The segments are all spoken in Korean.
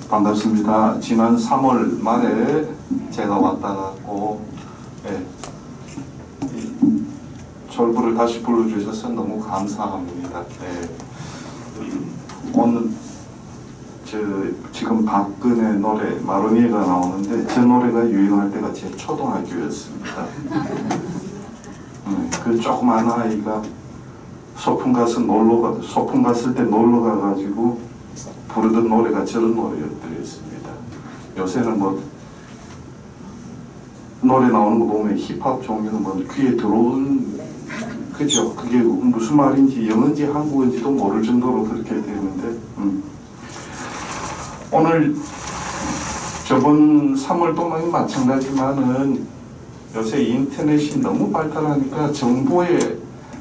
반갑습니다. 지난 3월 말에 제가 왔다 갔고, 졸부를 다시 불러주셔서 너무 감사합니다. 오늘 지금 박근혜 노래 마로니에가 나오는데 저 노래가 유행할 때가 제 초등학교였습니다. 그 조그만 아이가 소풍 갔을 때 놀러 가가지고 부르던 노래가 저런 노래였습니다. 요새는 뭐 노래 나오는 거 보면 힙합 종류는 뭐 귀에 들어온, 그죠? 그게 무슨 말인지 영어인지 한국어인지도 모를 정도로 그렇게 되는데, 오늘 저번 3월 동안이 마찬가지지만은 요새 인터넷이 너무 발달하니까 정보의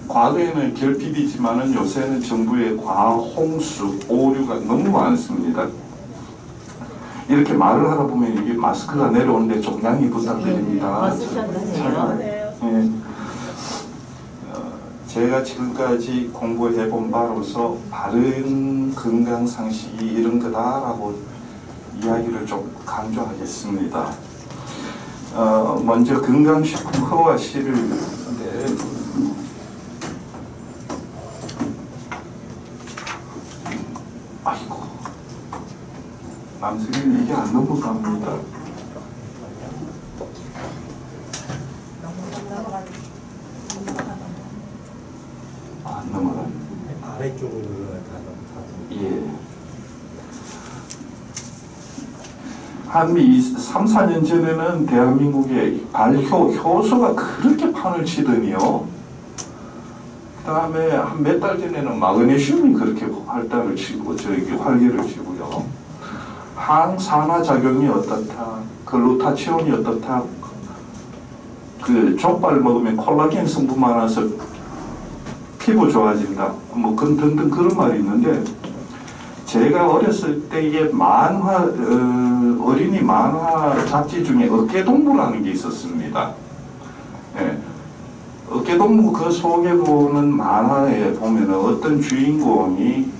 과거에는 결핍이지만은 요새는 정부의 과홍수, 오류가 너무 많습니다. 이렇게 말을 하다 보면 이게 마스크가 내려오는데 좀 양해 부탁드립니다. 제가 지금까지 공부해본 바로서 바른 건강 상식이 이런 거다라고 이야기를 좀 강조하겠습니다. 먼저 건강식품 허가시를 아이고, 남성이 이게 안 넘어갑니다. 안 넘어가. 아래쪽으로 다. 예. 한미 3, 4년 전에는 대한민국의 효소가 그렇게 판을 치더니요. 그 다음에 한 몇 달 전에는 마그네슘이 그렇게 활기를 치고요. 항산화작용이 어떻다, 글루타치온이 어떻다, 그 족발 먹으면 콜라겐 성분 많아서 피부 좋아진다, 뭐 등등 그런 말이 있는데, 제가 어렸을 때 이게 어린이 만화 잡지 중에 어깨동무라는 게 있었습니다. 예. 어깨동무 그 속에 보는 만화에 보면은 어떤 주인공이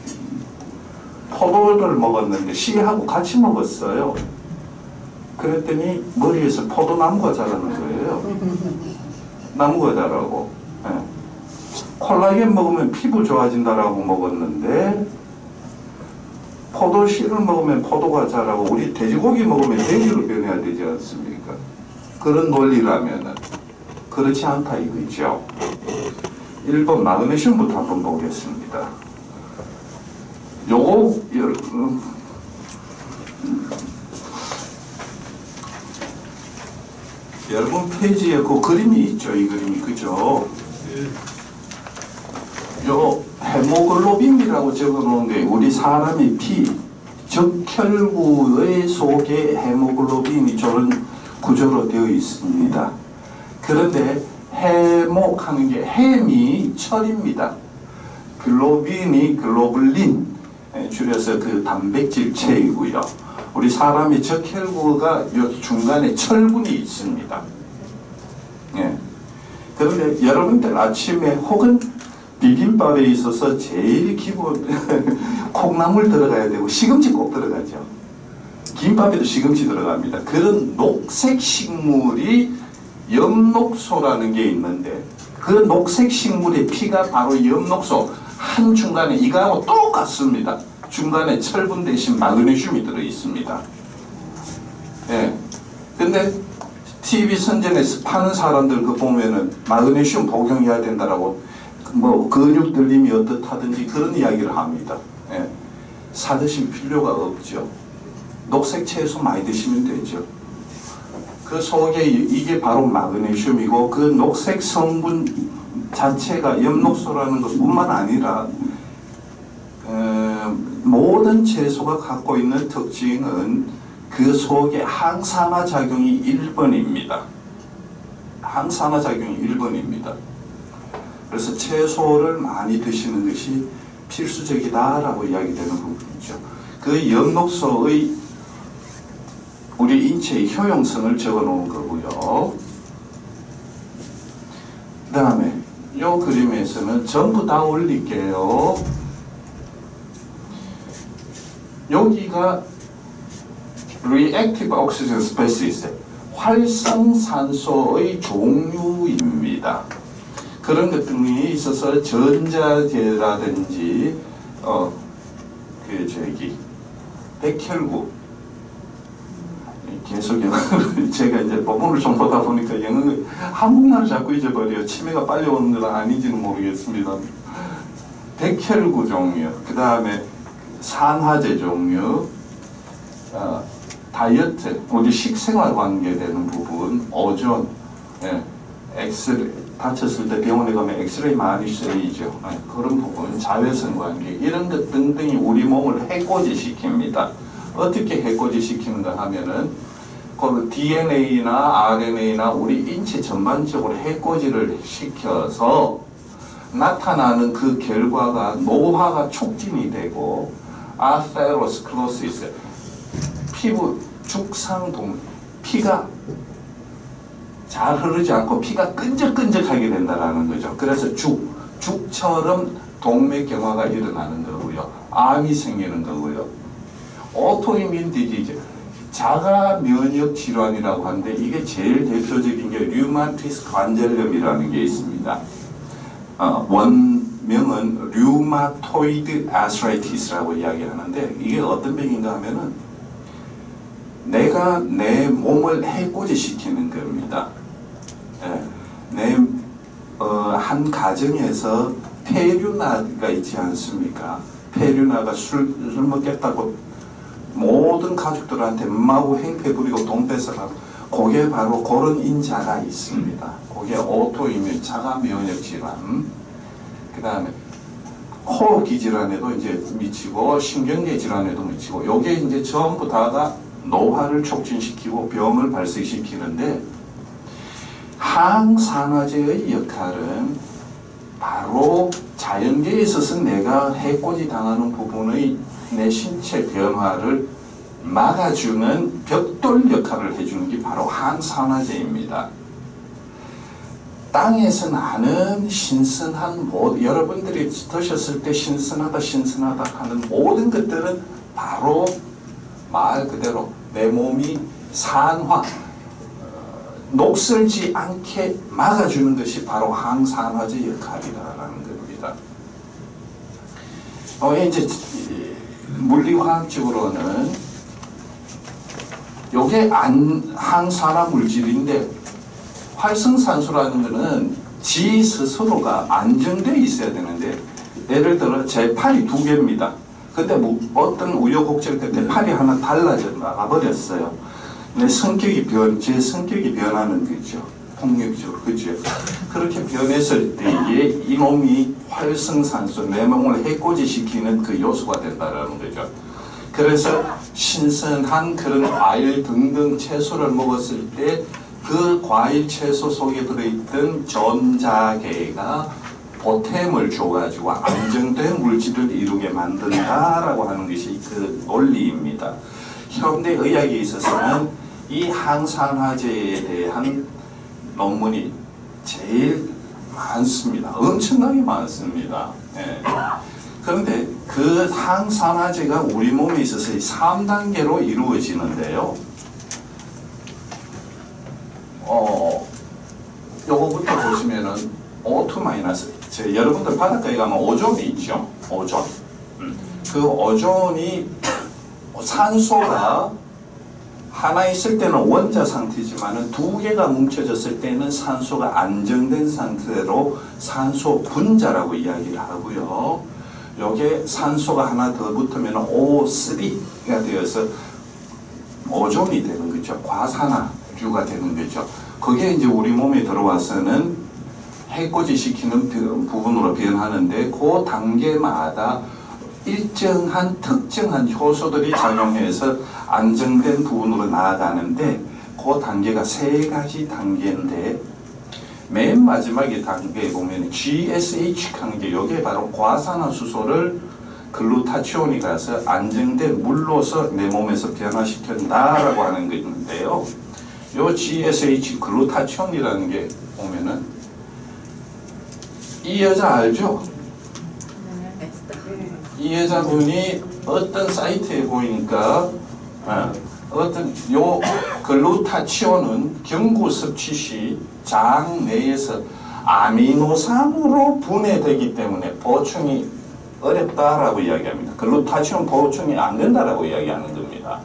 포도를 먹었는데 시계하고 같이 먹었어요. 그랬더니 머리에서 포도나무가 자라는 거예요. 나무가 자라고. 예. 콜라겐 먹으면 피부 좋아진다라고 먹었는데 포도씨를 먹으면 포도가 자라고 우리 돼지고기 먹으면 돼지로 변해야 되지 않습니까? 그런 논리라면은 그렇지 않다 이거죠. 1번 마그네슘부터 한번 보겠습니다. 요거 여러분 페이지에 그 그림이 있죠. 이 그림이, 그죠? 요 헤모글로빈이라고 적어놓은데 우리 사람의 피, 적혈구의 속에 헤모글로빈이 저런 구조로 되어 있습니다. 그런데 해목하는 게 햄이 철입니다. 글로빈이 글로불린, 줄여서 그 단백질체이고요. 우리 사람의 적혈구가 여기 중간에 철분이 있습니다. 예. 그런데 여러분들 아침에 혹은 비빔밥에 있어서 제일 기본 콩나물 들어가야 되고 시금치 꼭 들어가죠. 김밥에도 시금치 들어갑니다. 그런 녹색 식물이 엽록소라는 게 있는데 그 녹색 식물의 피가 바로 엽록소, 한 중간에 이거하고 똑같습니다. 중간에 철분 대신 마그네슘이 들어 있습니다. 예. 근데 TV 선전에서 파는 사람들 그 보면은 마그네슘 복용해야 된다라고 뭐 근육 들림이 어떻다든지 그런 이야기를 합니다. 예. 사 드실 필요가 없죠. 녹색 채소 많이 드시면 되죠. 그 속에 이게 바로 마그네슘이고 그 녹색 성분 자체가 엽록소라는 것뿐만 아니라 모든 채소가 갖고 있는 특징은 그 속에 항산화 작용이 1번입니다. 항산화 작용이 1번입니다. 그래서 채소를 많이 드시는 것이 필수적이다라고 이야기되는 부분이죠. 그 엽록소의 우리 인체의 효용성을 적어 놓은 거고요. 그 다음에 이 그림에서는 전부 다 올릴게요. 여기가 reactive oxygen species, 활성산소의 종류입니다. 그런 것 등이 있어서 전자제라든지 백혈구, 계속 영어를 제가 이제 법문을 좀 보다 보니까 한국말을 자꾸 잊어버려요. 치매가 빨리 오는 건 아닌지는 모르겠습니다. 백혈구 종류, 그 다음에 산화제 종류, 다이어트, 우리 식생활 관계되는 부분, 오존, 엑스레이, 다쳤을 때 병원에 가면 엑스레이 많이 쓰이죠. 그런 부분, 자외선 관계, 이런 것 등등이 우리 몸을 해코지 시킵니다. 어떻게 해코지 시키는가 하면은, 그 DNA나 RNA나 우리 인체 전반적으로 해코지를 시켜서 나타나는 그 결과가 노화가 촉진이 되고, 아테로스클로시스, 피부 죽상동, 피가 잘 흐르지 않고 피가 끈적끈적하게 된다는 거죠. 그래서 죽처럼 동맥경화가 일어나는 거고요. 암이 생기는 거고요. 오토이민 디지즈, 자가 면역 질환이라고 하는데 이게 제일 대표적인 게 류마티스 관절염이라는 게 있습니다. 원명은 류마토이드 아스라이티스라고 이야기하는데 이게 어떤 병인가 하면은 내가 내 몸을 해코지 시키는 겁니다. 한 가정에서 폐륜아가 있지 않습니까? 폐륜아가 술 먹겠다고 모든 가족들한테 마구 행패 부리고 돈 뺏어가고, 그게 바로 그런 인자가 있습니다. 그게 오토이뮨, 자가 면역 질환. 그 다음에 호흡기 질환에도 이제 미치고 신경계 질환에도 미치고, 요게 이제 전부 다가 노화를 촉진시키고 병을 발생시키는데, 항산화제의 역할은 바로 자연계에 있어서 내가 해코지 당하는 부분의 내 신체 변화를 막아주는 벽돌 역할을 해주는 게 바로 항산화제입니다. 땅에서 나는 신선한, 여러분들이 드셨을 때 신선하다 하는 모든 것들은 바로 말 그대로 내 몸이 녹슬지 않게 막아주는 것이 바로 항산화제 역할이라는 겁니다. 이제 물리화학적으로는 요게 항산화 물질인데, 활성산소라는 것은 지 스스로가 안정되어 있어야 되는데, 예를 들어 제 팔이 2개입니다. 근데 어떤 우여곡절 끝에 팔이 하나 달라져 나가버렸어요. 제 성격이 변하는 거죠. 폭력적으로. 그죠? 그렇게 변했을 때에 이놈이 활성산소, 내 몸을 해코지 시키는 그 요소가 된다는 거죠. 그래서 신선한 그런 과일 등등 채소를 먹었을 때 그 과일 채소 속에 들어있던 전자계가 보탬을 줘가지고 안정된 물질을 이루게 만든다라고 하는 것이 그 논리입니다. 현대 의학에 있어서는 이 항산화제에 대한 논문이 제일 많습니다. 엄청나게 많습니다. 그런데 그 항산화제가 우리 몸에 있어서 3단계로 이루어지는데요. 요거부터 보시면은 O2-, 여러분들 바닷가에 가면 오존이 있죠. 오존. 그 오존이 산소가 하나 있을 때는 원자 상태지만은 2개가 뭉쳐졌을 때는 산소가 안정된 상태로 산소 분자라고 이야기를 하고요. 요게 산소가 하나 더 붙으면 O3가 되어서 오존이 되는 거죠. 과산화류가 되는 거죠. 그게 이제 우리 몸에 들어와서는 해코지 시키는 부분으로 변하는데, 그 단계마다 일정한 특정한 효소들이 작용해서 안정된 부분으로 나아가는데, 그 단계가 3가지 단계인데, 맨 마지막에 단계에 보면 GSH 관계, 이게 바로 과산화수소를 글루타치온이 가서 안정된 물로서 내 몸에서 변화시킨다라고 하는 것인데요. 요 GSH 글루타치온이라는 게 보면은 이 여자 알죠? 이 여자분이 어떤 사이트에 보니까 어떤 요 글루타치온은 경구 섭취 시 장 내에서 아미노산으로 분해되기 때문에 보충이 어렵다라고 이야기합니다. 글루타치온 보충이 안 된다라고 이야기하는 겁니다.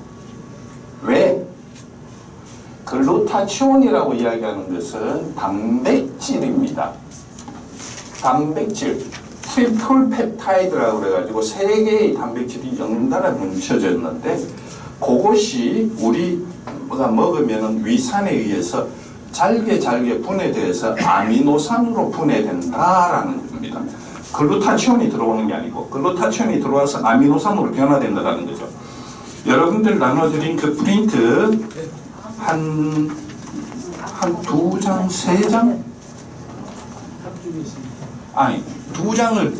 왜? 글루타치온이라고 이야기하는 것은 단백질입니다. 단백질, 트리플 펩타이드라고 그래가지고 3개의 단백질이 연달아 뭉쳐져 있는데 그것이 우리가 먹으면 위산에 의해서 잘게 분해돼서 아미노산으로 분해된다라는 겁니다. 글루타치온이 들어오는 게 아니고 글루타치온이 들어와서 아미노산으로 변화된다는 거죠. 여러분들 나눠드린 그 프린트 한 2장, 3장? 아니 2장을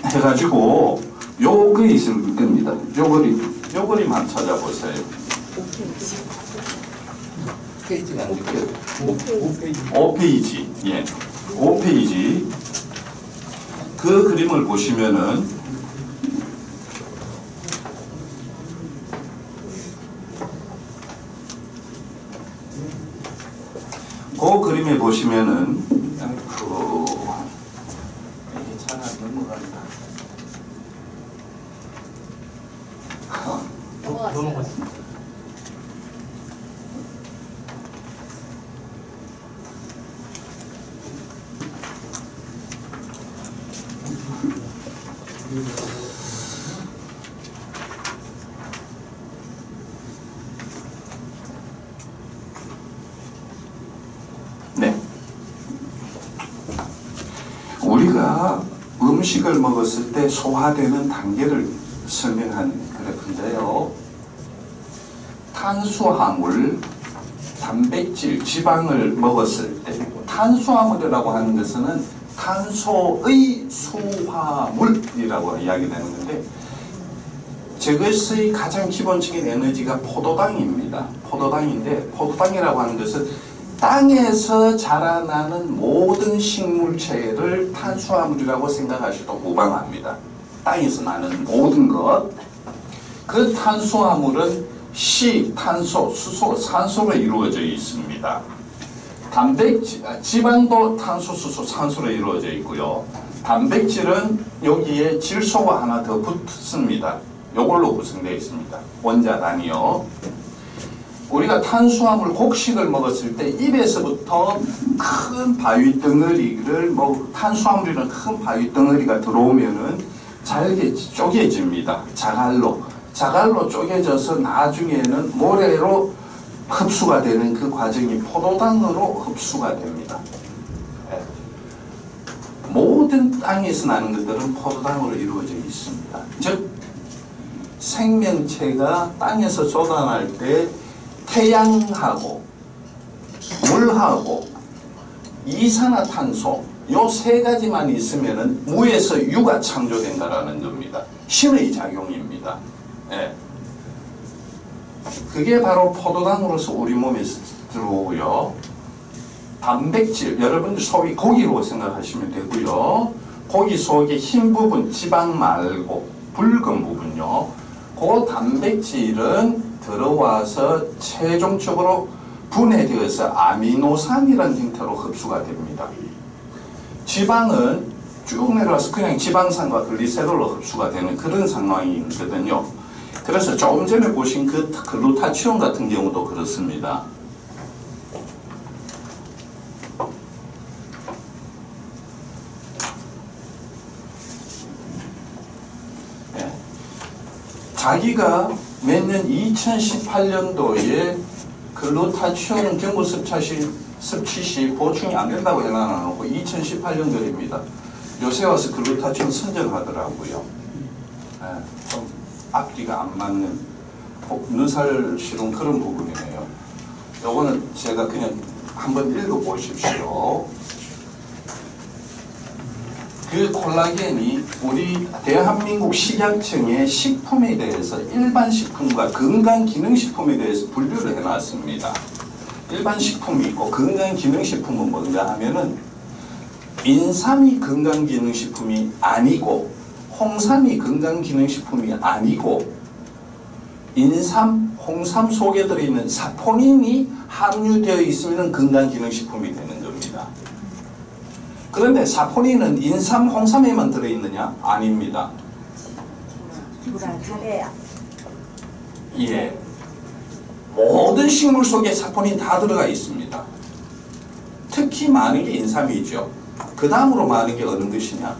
해가지고 요거 있을 겁니다. 요 그림 찾아보세요. 페이지가 안 돼요. 5페이지. 예. 5페이지. 그 그림을 보시면은 그 그림에 보시면은 이게 잘 안 넘어간다. 넘어갔습니다. 네. 우리가 음식을 먹었을 때 소화되는 단계를 설명한 그래프인데요. 탄수화물, 단백질, 지방을 먹었을 때 탄수화물이라고 하는 것은 탄소의 수화물이라고 이야기되는 건데 저것의 가장 기본적인 에너지가 포도당입니다. 포도당인데 포도당이라고 하는 것은 땅에서 자라나는 모든 식물체를 탄수화물이라고 생각하셔도 무방합니다. 땅에서 나는 모든 것. 그 탄수화물은 시, 탄소, 수소, 산소로 이루어져 있습니다. 지방도 탄소, 수소, 산소로 이루어져 있고요. 단백질은 여기에 질소가 하나 더 붙습니다. 이걸로 구성되어 있습니다. 원자단이요. 우리가 탄수화물 곡식을 먹었을 때 입에서부터 큰 바위 덩어리를 탄수화물이라는 큰 바위 덩어리가 들어오면은 잘게 쪼개집니다. 자갈로 쪼개져서 나중에는 모래로 흡수가 되는 그 과정이 포도당으로 흡수가 됩니다. 네. 모든 땅에서 나는 것들은 포도당으로 이루어져 있습니다. 즉 생명체가 땅에서 쏟아날 때 태양하고 물하고 이산화탄소 요 3가지만 있으면은 무에서 유가 창조된다라는 겁니다. 신의 작용입니다. 예. 그게 바로 포도당으로서 우리 몸에 들어오고요. 단백질, 여러분들 소위 고기로 생각하시면 되고요. 고기 속에 흰 부분, 지방 말고 붉은 부분요. 그 단백질은 들어와서 최종적으로 분해되어서 아미노산이라는 형태로 흡수가 됩니다. 지방은 쭉 내려와서 그냥 지방산과 글리세롤로 흡수가 되는 그런 상황이거든요. 그래서 조금 전에 보신 그 글루타치온 같은 경우도 그렇습니다. 네. 자기가 매년 2018년도에 글루타치온 경구 섭취 시 보충이 안 된다고 해놔놓고 2018년도입니다. 요새 와서 글루타치온 선전하더라고요. 네, 좀 앞뒤가 안 맞는 눈살 시른 그런 부분이네요. 요거는 제가 그냥 한번 읽어보십시오. 그 콜라겐이 우리 대한민국 식약청의 식품에 대해서 일반 식품과 건강기능식품에 대해서 분류를 해놨습니다. 일반 식품이 있고 건강기능식품은 뭔가 하면은 인삼이 건강기능식품이 아니고 홍삼이 건강기능식품이 아니고 인삼, 홍삼 속에 들어있는 사포닌이 함유되어 있으면 건강기능식품이 되는 겁니다. 그런데 사포닌은 인삼, 홍삼에만 들어있느냐? 아닙니다. 예. 모든 식물 속에 사포닌 다 들어가 있습니다. 특히 많은 게 인삼이죠. 그 다음으로 많은 게 어느 것이냐?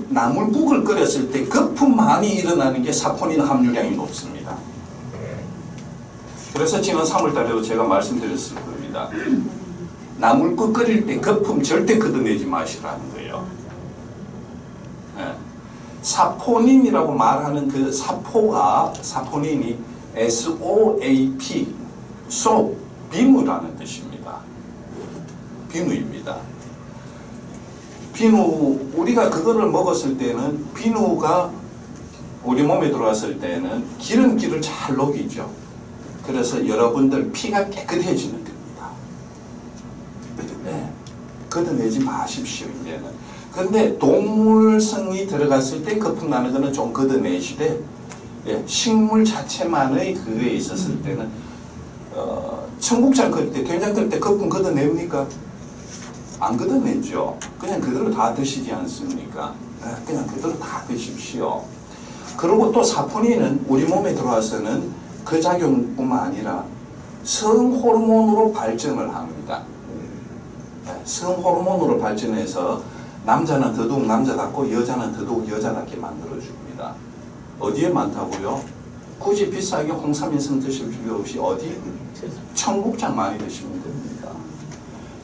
나물국을 끓였을 때 거품 많이 일어나는 게 사포닌 함유량이 높습니다. 그래서 지난 3월달에도 제가 말씀드렸을 겁니다. 나물국 끓일 때 거품 절대 걷어내지 마시라는 거예요. 네. 사포닌이라고 말하는 그 사포닌이 SOAP, 비누라는 뜻입니다. 비누입니다. 비누, 우리가 그거를 먹었을 때는 비누가 우리 몸에 들어왔을 때는 기름기를 잘 녹이죠. 그래서 여러분들 피가 깨끗해지는 겁니다. 네. 걷어내지 마십시오, 이제는. 근데 동물성이 들어갔을 때 거품 나는 거는 좀 걷어내시되, 예, 식물 자체만의 그거에 있었을 때는, 청국장 끓일 때, 된장 끓일 때 거품 걷어냅니까? 안 걷어내죠. 그냥 그대로 다 드시지 않습니까? 그냥 그대로 다 드십시오. 그리고 또 사포닌은 우리 몸에 들어와서는 그 작용뿐만 아니라 성호르몬으로 발전을 합니다. 성호르몬으로 발전해서 남자는 더더욱 남자답고 여자는 더더욱 여자답게 만들어줍니다. 어디에 많다고요? 굳이 비싸게 홍삼인参드실 필요 없이 어디? 청국장 많이 드시면 됩니다.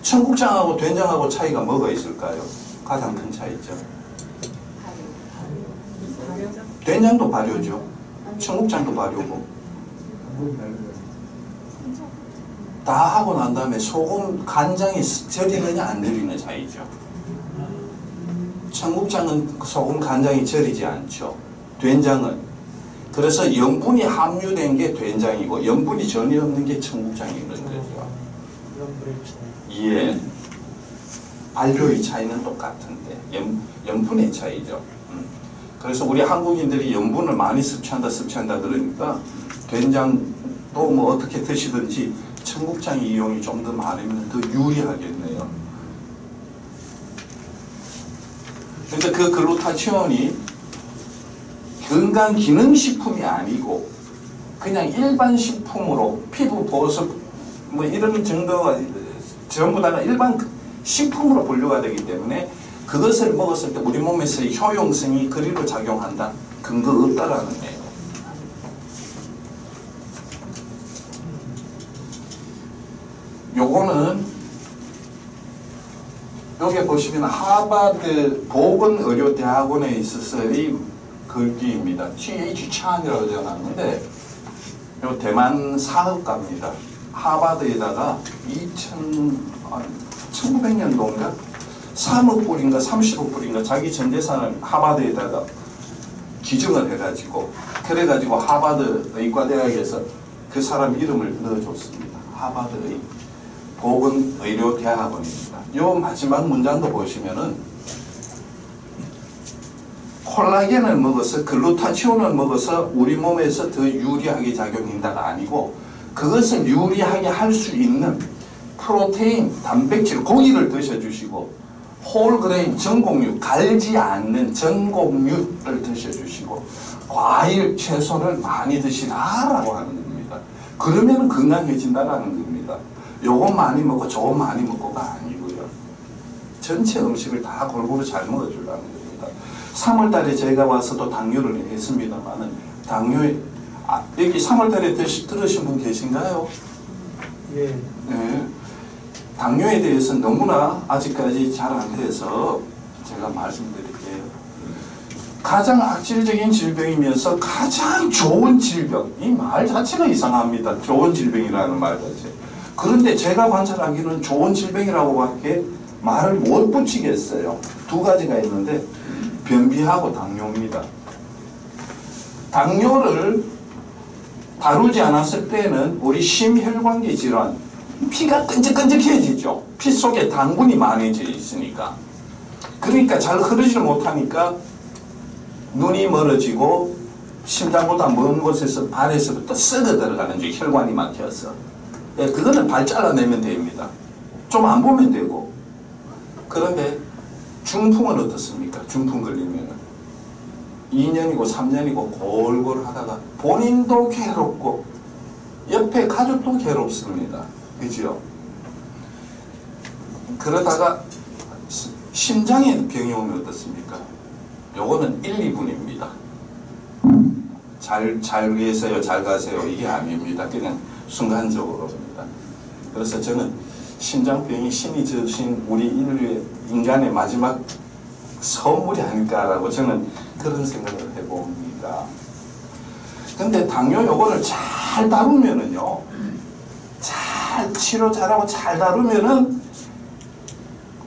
청국장하고 된장하고 차이가 뭐가 있을까요? 가장 큰 차이죠. 된장도 발효죠. 청국장도 발효고. 다 하고 난 다음에 소금, 간장이 절이느냐 안 절이느냐 차이죠. 청국장은 소금, 간장이 절이지 않죠. 된장은. 그래서 염분이 함유된 게 된장이고 염분이 전혀 없는 게 청국장인 거죠. 예. 발효의 차이는 똑같은데 염분의 차이죠. 그래서 우리 한국인들이 염분을 많이 섭취한다 그러니까 된장도 뭐 어떻게 드시든지 청국장 이용이 좀 더 많으면 더 유리하겠네요. 그러니까 그 글루타치온이 건강기능식품이 아니고 그냥 일반 식품으로 피부 보습 뭐 이런 정도가 전부 다가 일반 식품으로 분류가 되기 때문에 그것을 먹었을 때 우리 몸에서의 효용성이 그리로 작용한다. 근거 없다라는 거예요. 요거는 여기 보시면 하버드 보건의료대학원에 있어서의 글귀입니다. T.H. 찬이라고 적어놨는데 요 대만 사업가입니다. 하버드에다가 1900년도인가 3억 불인가 30억 불인가 자기 전 재산을 하버드에다가 기증을 해가지고 그래가지고 하버드 의과대학에서 그 사람 이름을 넣어줬습니다. 하버드의 보건의료대학원입니다. 요 마지막 문장도 보시면은 콜라겐을 먹어서 글루타치온을 먹어서 우리 몸에서 더 유리하게 작용한다가 아니고 그것을 유리하게 할 수 있는 프로테인, 단백질, 고기를 드셔주시고 홀그레인, 전곡류, 갈지 않는 전곡류를 드셔주시고 과일, 채소를 많이 드시라라고 하는 겁니다. 그러면 건강해진다라는 겁니다. 요거 많이 먹고 저거 많이 먹고가 아니고요. 전체 음식을 다 골고루 잘 먹어주라는 겁니다. 3월달에 제가 와서도 당뇨를 했습니다만은 당뇨에 여기 3월달에 들으신 분 계신가요? 예. 네. 당뇨에 대해서 너무나 아직까지 잘 안 돼서 제가 말씀드릴게요. 가장 악질적인 질병이면서 가장 좋은 질병. 이 말 자체가 이상합니다. 좋은 질병이라는 말 자체. 그런데 제가 관찰하기는 좋은 질병이라고밖에 말을 못 붙이겠어요. 두 가지가 있는데 변비하고 당뇨입니다. 당뇨를 다루지 않았을 때는 우리 심혈관계 질환, 피가 끈적끈적해지죠. 피 속에 당분이 많이 있으니까. 그러니까 잘 흐르지를 못하니까 눈이 멀어지고 심장보다 먼 곳에서 발에서부터 썩어 들어가는 중 혈관이 막혀서 예, 그거는 발 잘라내면 됩니다. 좀 안 보면 되고. 그런데 중풍은 어떻습니까? 중풍 걸리면 2년이고 3년이고 골골 하다가 본인도 괴롭고 옆에 가족도 괴롭습니다. 그죠? 그러다가 심장에 병이 오면 어떻습니까? 요거는 1, 2분입니다. 잘 계세요, 잘 가세요 이게 아닙니다. 그냥 순간적으로입니다. 그래서 저는 심장병이 신이 주신 우리 인간의 마지막 선물이 아닐까라고 저는 그런 생각을 해봅니다. 근데 당뇨 요거를 잘 다루면은요, 잘 치료 잘하고 잘 다루면은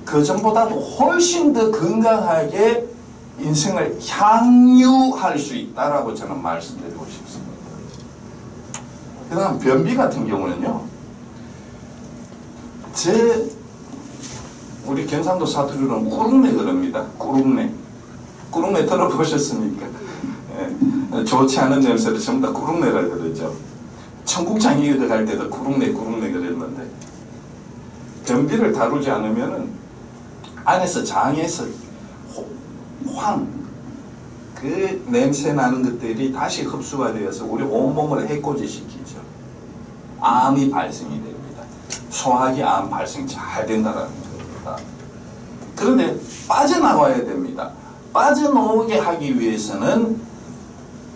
그 전보다도 훨씬 더 건강하게 인생을 향유할 수 있다라고 저는 말씀드리고 싶습니다. 그 다음 변비 같은 경우는요, 우리 경상도 사투리로는 꾸룩내 그럽니다. 꾸룩내 들어보셨습니까? 예, 좋지 않은 냄새를 전부 다 꾸룩내라 그러죠. 청국장에 갈 때도 꾸룩내 그랬는데, 변비를 다루지 않으면은 안에서 장에서 그 냄새 나는 것들이 다시 흡수가 되어서 우리 온몸을 해코지 시키죠. 암이 발생이 됩니다. 소화기 암 발생 잘 된다는 겁니다. 그런데 빠져나와야 됩니다. 빠져나오게 하기 위해서는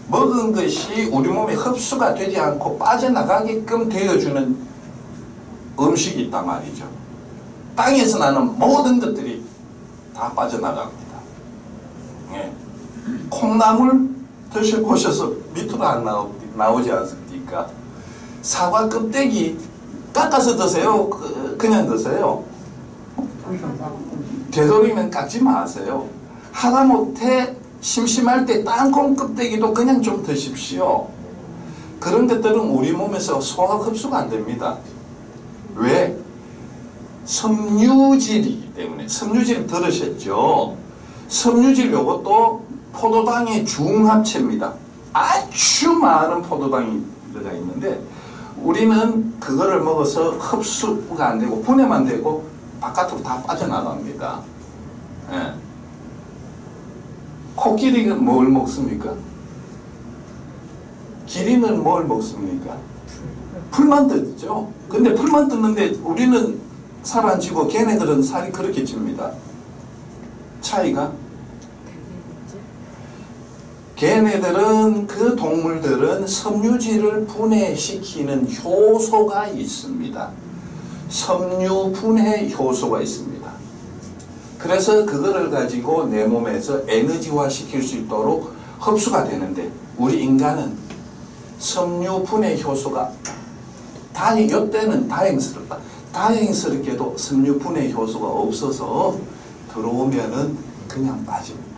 먹은 것이 우리 몸에 흡수가 되지 않고 빠져나가게끔 되어주는 음식이 있단 말이죠. 땅에서 나는 모든 것들이 다 빠져나갑니다. 예. 콩나물 드셔보셔서 밑으로 안 나오지 않습니까? 사과 껍데기 깎아서 드세요? 그냥 드세요? 되도록이면 깎지 마세요. 하다못해 심심할 때 땅콩 껍데기도 그냥 좀 드십시오. 그런 것들은 우리 몸에서 소화 흡수가 안 됩니다. 왜? 섬유질이기 때문에. 섬유질 들으셨죠? 섬유질 요것도 포도당의 중합체입니다. 아주 많은 포도당이 들어가 있는데 우리는 그거를 먹어서 흡수가 안 되고 분해만 되고 바깥으로 다 빠져나갑니다. 예. 코끼리가 뭘 먹습니까? 기린은 뭘 먹습니까? 풀만 뜯죠. 근데 풀만 뜯는데 우리는 살 안 찌고 걔네들은 살이 그렇게 찝니다. 차이가? 걔네들은 그 동물들은 섬유질을 분해시키는 효소가 있습니다. 섬유 분해 효소가 있습니다. 그래서 그거를 가지고 내 몸에서 에너지화 시킬 수 있도록 흡수가 되는데 우리 인간은 섬유 분해 효소가 이때는 다행스럽게도 섬유 분해 효소가 없어서 들어오면은 그냥 빠집니다.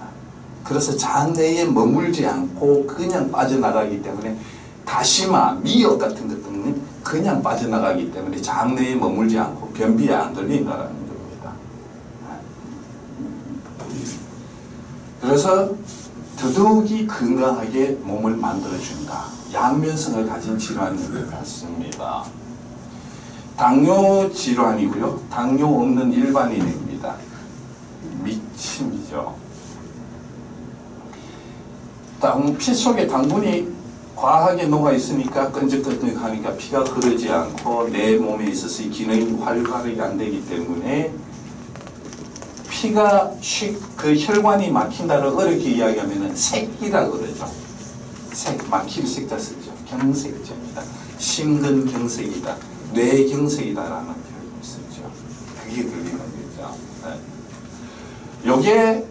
그래서 장내에 머물지 않고 그냥 빠져나가기 때문에 다시마, 미역 같은 것들은 그냥 빠져나가기 때문에 장내에 머물지 않고 변비에 안 걸린다는 겁니다. 그래서 더더욱이 건강하게 몸을 만들어준다. 양면성을 가진 질환인 것 같습니다. 당뇨 질환이고요. 당뇨 없는 일반인입니다. 미침이죠. 피 속에 당분이 과하게 녹아 있으니까 끈적끈적하니까 피가 흐르지 않고 내 몸에 있어서 이 기능이 활발하게 안 되기 때문에 피가 그 혈관이 막힌다를 어렵게 이야기하면 색이라고 그러죠. 막힐 색자 쓰죠. 경색자입니다. 심근경색이다. 뇌경색이다라는 표현을 쓰죠. 그게 걸리는 거죠. 네. 요게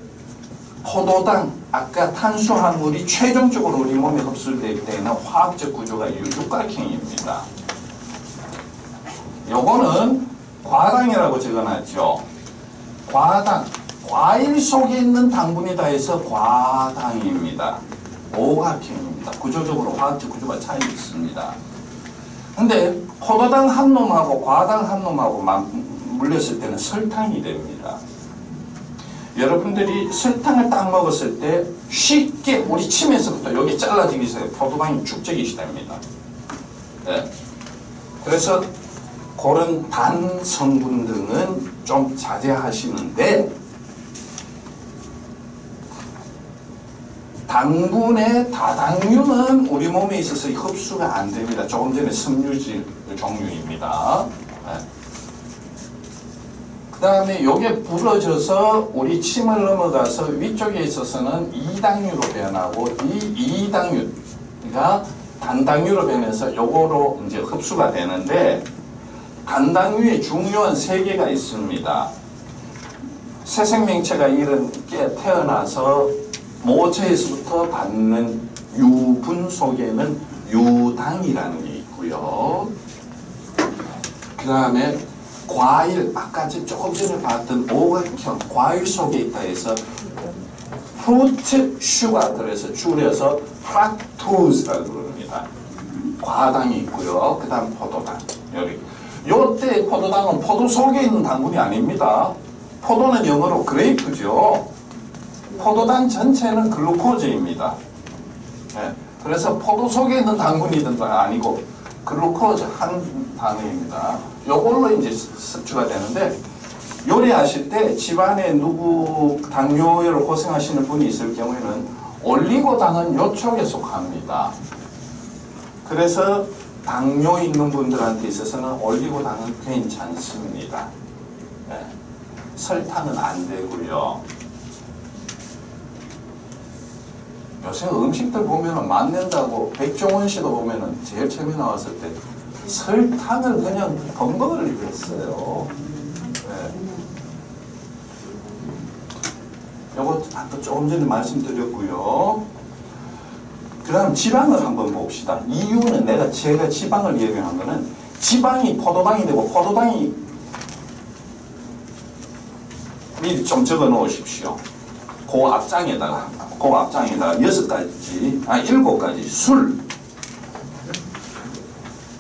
포도당, 아까 탄수화물이 최종적으로 우리 몸에 흡수될 때는 화학적 구조가 육각형입니다. 요거는 과당이라고 적어놨죠. 과당, 과일 속에 있는 당분이 다해서 과당입니다. 오각형입니다. 구조적으로 화학적 구조가 차이 있습니다. 근데 포도당 한 놈하고 과당 한 놈하고 물렸을 때는 설탕이 됩니다. 여러분들이 설탕을 딱 먹었을 때 쉽게 우리 침에서부터 여기 잘라지기 시작해요. 포도당이 축적이 시작됩니다. 네. 그래서 그런 단 성분 등은 좀 자제하시는데 당분의 다당류는 우리 몸에 있어서 흡수가 안 됩니다. 조금 전에 섬유질 종류입니다. 네. 그 다음에 요게 부러져서 우리 침을 넘어가서 위쪽에 있어서는 이당류로 변하고 이 이당류가 단당류로 변해서 요거로 이제 흡수가 되는데 단당류에 중요한 세 개가 있습니다. 새 생명체가 이렇게 태어나서 모체에서부터 받는 유분 속에는 유당이라는 게 있고요. 그 다음에 과일, 아까 조금 전에 봤던 오각형 과일 속에 있다 해서 프루트 슈가 그래서 줄여서 프락토즈라고 그럽니다. 과당이 있고요. 그 다음 포도당. 여기. 요때 포도당은 포도 속에 있는 당분이 아닙니다. 포도는 영어로 그레이프죠. 포도당 전체는 글루코즈입니다. 네. 그래서 포도 속에 있는 당분이든 아니고 글루코즈 한 단어입니다. 요걸로 이제 섭취가 되는데 요리하실 때 집안에 누구 당뇨를 고생하시는 분이 있을 경우에는 올리고당은 요쪽에 속합니다. 그래서 당뇨 있는 분들한테 있어서는 올리고당은 괜찮습니다. 네. 설탕은 안 되고요. 요새 음식들 보면은 맛낸다고 백종원 씨도 보면은 제일 처음에 나왔을 때 설탕을 그냥 범벅을 했어요. 네. 요거 아까 조금 전에 말씀드렸고요. 그 다음 지방을 한번 봅시다. 이유는 제가 지방을 예명한 거는 지방이 포도당이 되고 포도당이 미리 좀 적어 놓으십시오. 그 앞장에다가 7가지 술,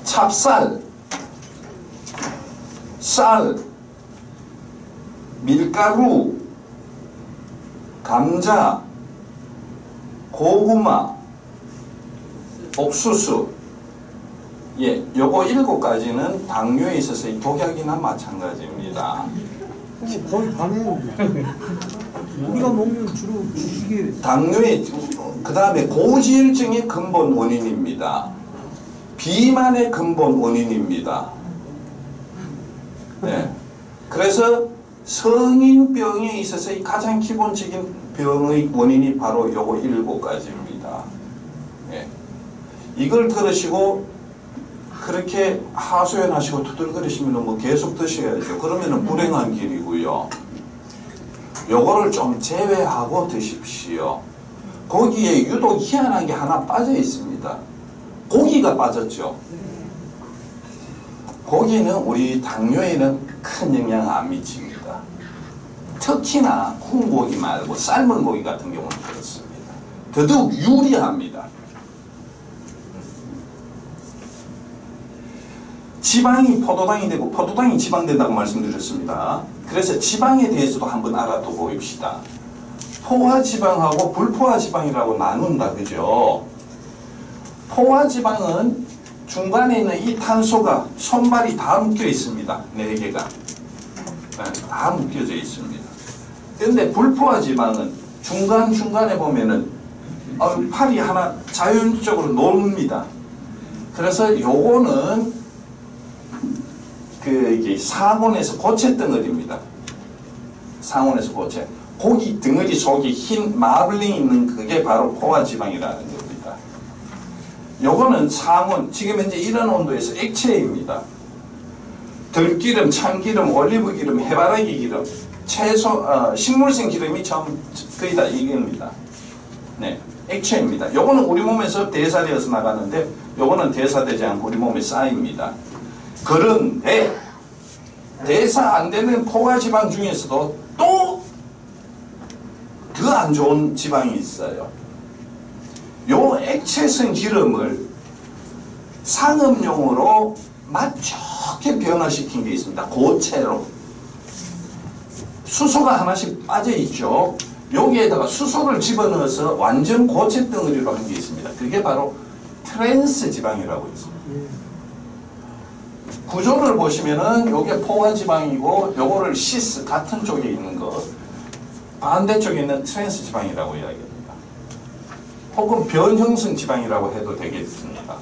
찹쌀, 쌀, 밀가루, 감자, 고구마, 옥수수. 예, 요거 7가지는 당뇨에 있어서 독약이나 마찬가지입니다. 거의 반이에요. 우리가 먹는 주로 주식이 당뇨의 그 다음에 고지혈증의 근본 원인입니다. 비만의 근본 원인입니다. 네. 그래서 성인병에 있어서 가장 기본적인 병의 원인이 바로 요거 7가지입니다. 네. 이걸 들으시고 그렇게 하소연하시고 두들거리시면 뭐 계속 드셔야죠. 그러면은 불행한 길이고요. 요거를 좀 제외하고 드십시오. 거기에 유독 희한한 게 하나 빠져 있습니다. 고기가 빠졌죠. 고기는 우리 당뇨에는 큰 영향 안 미칩니다. 특히나 구운 고기 말고 삶은 고기 같은 경우는 그렇습니다. 더더욱 유리합니다. 지방이 포도당이 되고 포도당이 지방 된다고 말씀드렸습니다. 그래서 지방에 대해서도 한번 알아둬 봅시다. 포화지방하고 불포화지방이라고 나눈다, 그죠? 포화지방은 중간에 있는 이 탄소가 손발이 다 묶여 있습니다. 4개가. 다 묶여져 있습니다. 그런데 불포화지방은 중간중간에 보면은 팔이 하나 자연적으로 녹습니다. 그래서 요거는 이게 상온에서 고체 덩어리입니다. 상온에서 고체. 고기 덩어리 속에 흰 마블링이 있는 그게 바로 포화지방이라는 겁니다. 요거는 상온, 지금 현재 이런 온도에서 액체입니다. 들기름, 참기름, 올리브기름, 해바라기 기름, 식물성 기름이 거의 다 이겁니다. 네, 액체입니다. 요거는 우리 몸에서 대사되어서 나가는데 요거는 대사되지 않고 우리 몸에 쌓입니다. 그런데 대사 안 되는 포화지방 중에서도 또 더 안 좋은 지방이 있어요. 요 액체성 기름을 상업용으로 맛 좋게 변화시킨 게 있습니다. 고체로. 수소가 하나씩 빠져 있죠. 여기에다가 수소를 집어넣어서 완전 고체 덩어리로 한 게 있습니다. 그게 바로 트랜스 지방이라고 있습니다. 구조를 보시면은 요게 포화 지방이고 요거를 시스 같은 쪽에 있는 거 반대쪽에 있는 트랜스 지방이라고 이야기합니다. 혹은 변형성 지방이라고 해도 되겠습니다.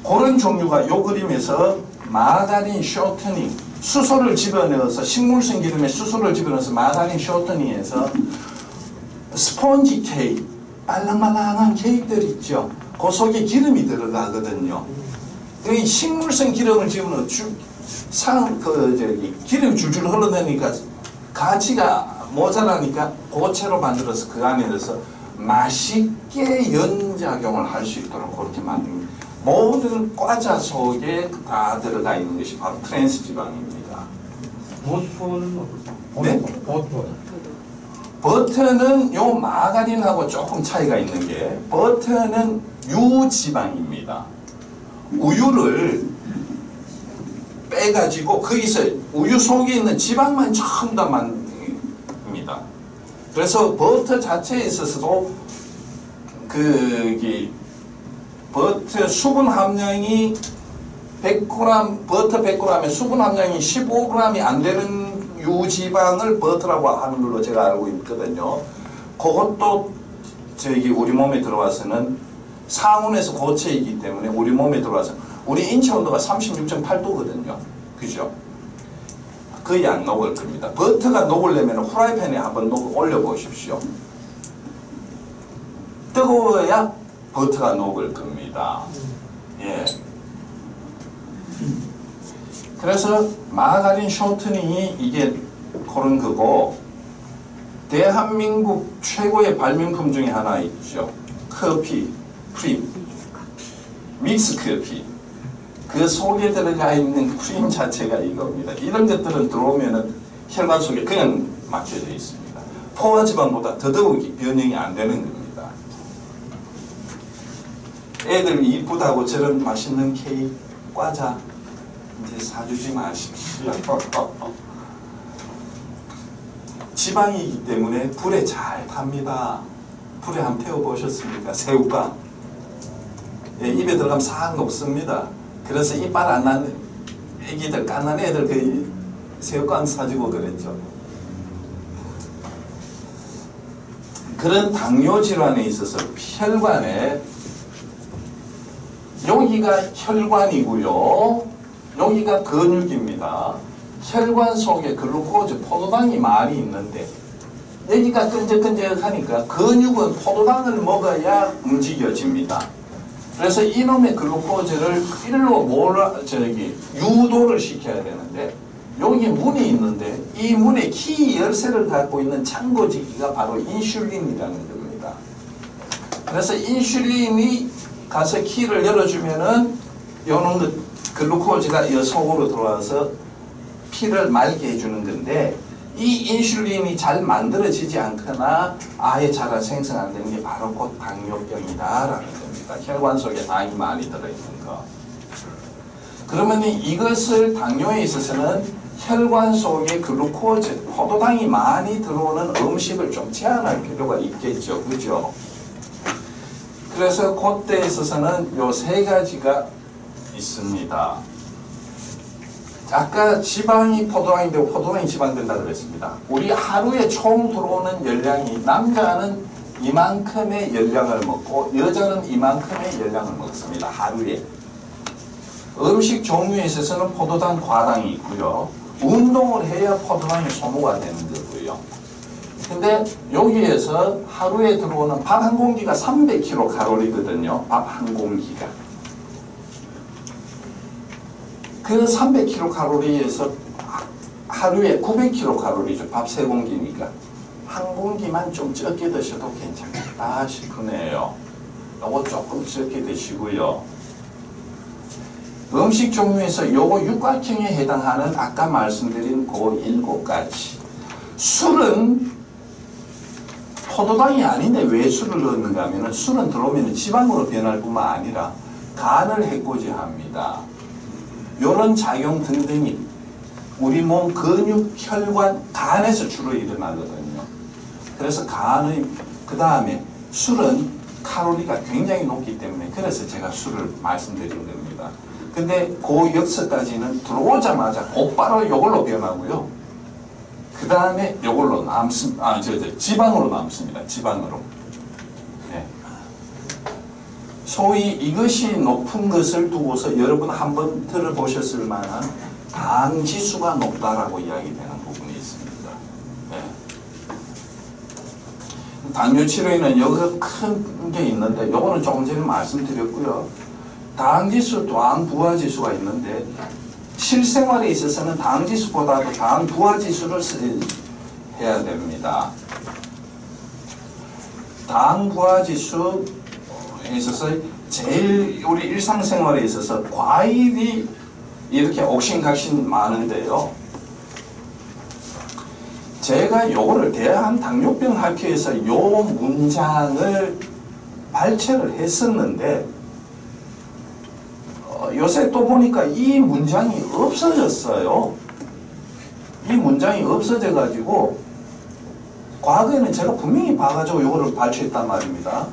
그런 종류가 요 그림에서 마가린 쇼트닝 수소를 집어넣어서 식물성 기름에 수소를 집어넣어서 마가린 쇼트닝에서 스폰지 케이크 말랑말랑한 케이크들 있죠. 그 속에 기름이 들어가거든요. 이 식물성 기름을 집어넣어 기름이 줄줄 흘러내니까 가치가 모자라니까 고체로 만들어서 그 안에 넣어서 맛있게 연작용을 할 수 있도록 그렇게 만듭니다. 모든 과자 속에 다 들어가 있는 것이 바로 트랜스 지방입니다. 버터는 어떻습니까? 네? 버터. 버터는 요 마가린하고 조금 차이가 있는 게 버터는 유지방입니다. 우유를 빼가지고 거기서 우유 속에 있는 지방만 전부 다 만듭니다. 그래서 버터 자체에 있어서도 버터 수분 함량이 100g, 버터 100g에 수분 함량이 15g이 안 되는 유지방을 버터라고 하는 걸로 제가 알고 있거든요. 그것도 우리 몸에 들어와서는 상온에서 고체이기 때문에 우리 몸에 들어와서 우리 인체 온도가 36.8도거든요. 그죠? 거의 안 녹을 겁니다. 버터가 녹으려면 후라이팬에 한번 올려보십시오. 뜨거워야 버터가 녹을 겁니다. 예. 그래서 마가린 쇼트닝이 이게 그런 거고 대한민국 최고의 발명품 중에 하나 있죠. 커피, 프림, 믹스 커피. 그 속에 들어가 있는 프림 자체가 이겁니다. 이런 것들은 들어오면은 혈관 속에 그냥 막혀져 있습니다. 포화지방보다 더더욱이 변형이 안 되는 겁니다. 애들 이쁘다고 저런 맛있는 케이크, 과자 이제 사주지 마십시오. 지방이기 때문에 불에 잘 탑니다. 불에 한번 태워보셨습니까? 새우깡. 예, 입에 들어가면 싹 녹습니다. 그래서 이빨 안 나는 애기들, 깐난 애들 그 새우깡 사주고 그랬죠. 그런 당뇨 질환에 있어서 혈관에 여기가 혈관이고요. 여기가 근육입니다. 혈관 속에 글루코즈, 포도당이 많이 있는데 여기가 끈적끈적하니까 근육은 포도당을 먹어야 움직여집니다. 그래서 이놈의 글루코즈를 일로 유도를 시켜야 되는데 여기 문이 있는데 이 문에 키 열쇠를 갖고 있는 창고지기가 바로 인슐린이라는 겁니다. 그래서 인슐린이 가서 키를 열어주면은 요놈 글루코즈가 이 속으로 들어와서 피를 맑게 해주는 건데 이 인슐린이 잘 만들어지지 않거나 아예 잘 생성 안 되는 게 바로 곧 당뇨병이다라는 겁니다. 혈관 속에 당이 많이 들어있는 거. 그러면 이것을 당뇨에 있어서는 혈관 속에 글루코즈, 포도당이 많이 들어오는 음식을 좀 제한할 필요가 있겠죠. 그죠? 그래서 그때에 있어서는 요 세 가지가 있습니다. 아까 지방이 포도당이 되고 포도당이 지방 된다 그랬습니다. 우리 하루에 총 들어오는 열량이 남자는 이만큼의 열량을 먹고 여자는 이만큼의 열량을 먹습니다. 하루에. 음식 종류에 있어서는 포도당 과당이 있고요. 운동을 해야 포도당이 소모가 되는 거고요. 근데 여기에서 하루에 들어오는 밥 한 공기가 300kcal거든요. 밥 한 공기가. 그 300kcal에서 하루에 900kcal죠. 밥 3공기니까. 한 공기만 좀 적게 드셔도 괜찮겠다 싶으네요. 요거 조금 적게 드시고요. 음식 종류에서 요거 육각형에 해당하는 아까 말씀드린 그 7가지. 술은 포도당이 아닌데 왜 술을 넣는가 하면 술은 들어오면 지방으로 변할 뿐만 아니라 간을 해코지합니다. 이런 작용 등등이 우리 몸 근육, 혈관, 간에서 주로 일어나거든요. 그래서 간의 그 다음에 술은 칼로리가 굉장히 높기 때문에 그래서 제가 술을 말씀드린 겁니다. 근데 그 역서까지는 들어오자마자 곧바로 이걸로 변하고요. 그 다음에 이걸로 지방으로 남습니다. 지방으로. 네. 소위 이것이 높은 것을 두고서 여러분 한번 들어보셨을 만한 당 지수가 높다라고 이야기되는 부분이 있습니다. 네. 당뇨 치료에는 여기 큰 게 있는데 요거는 조금 전에 말씀드렸고요. 당 지수, 당 부하 지수가 있는데 실생활에 있어서는 당 지수보다도 당 부하 지수를 해야 됩니다. 당 부하 지수에 있어서 제일 우리 일상생활에 있어서 과일이 이렇게 옥신각신 많은데요. 제가 요거를 대한당뇨병 학회에서 요 문장을 발췌를 했었는데 요새 또 보니까 이 문장이 없어졌어요. 이 문장이 없어져 가지고 과거에는 제가 분명히 봐가지고 요거를 발췌했단 말입니다.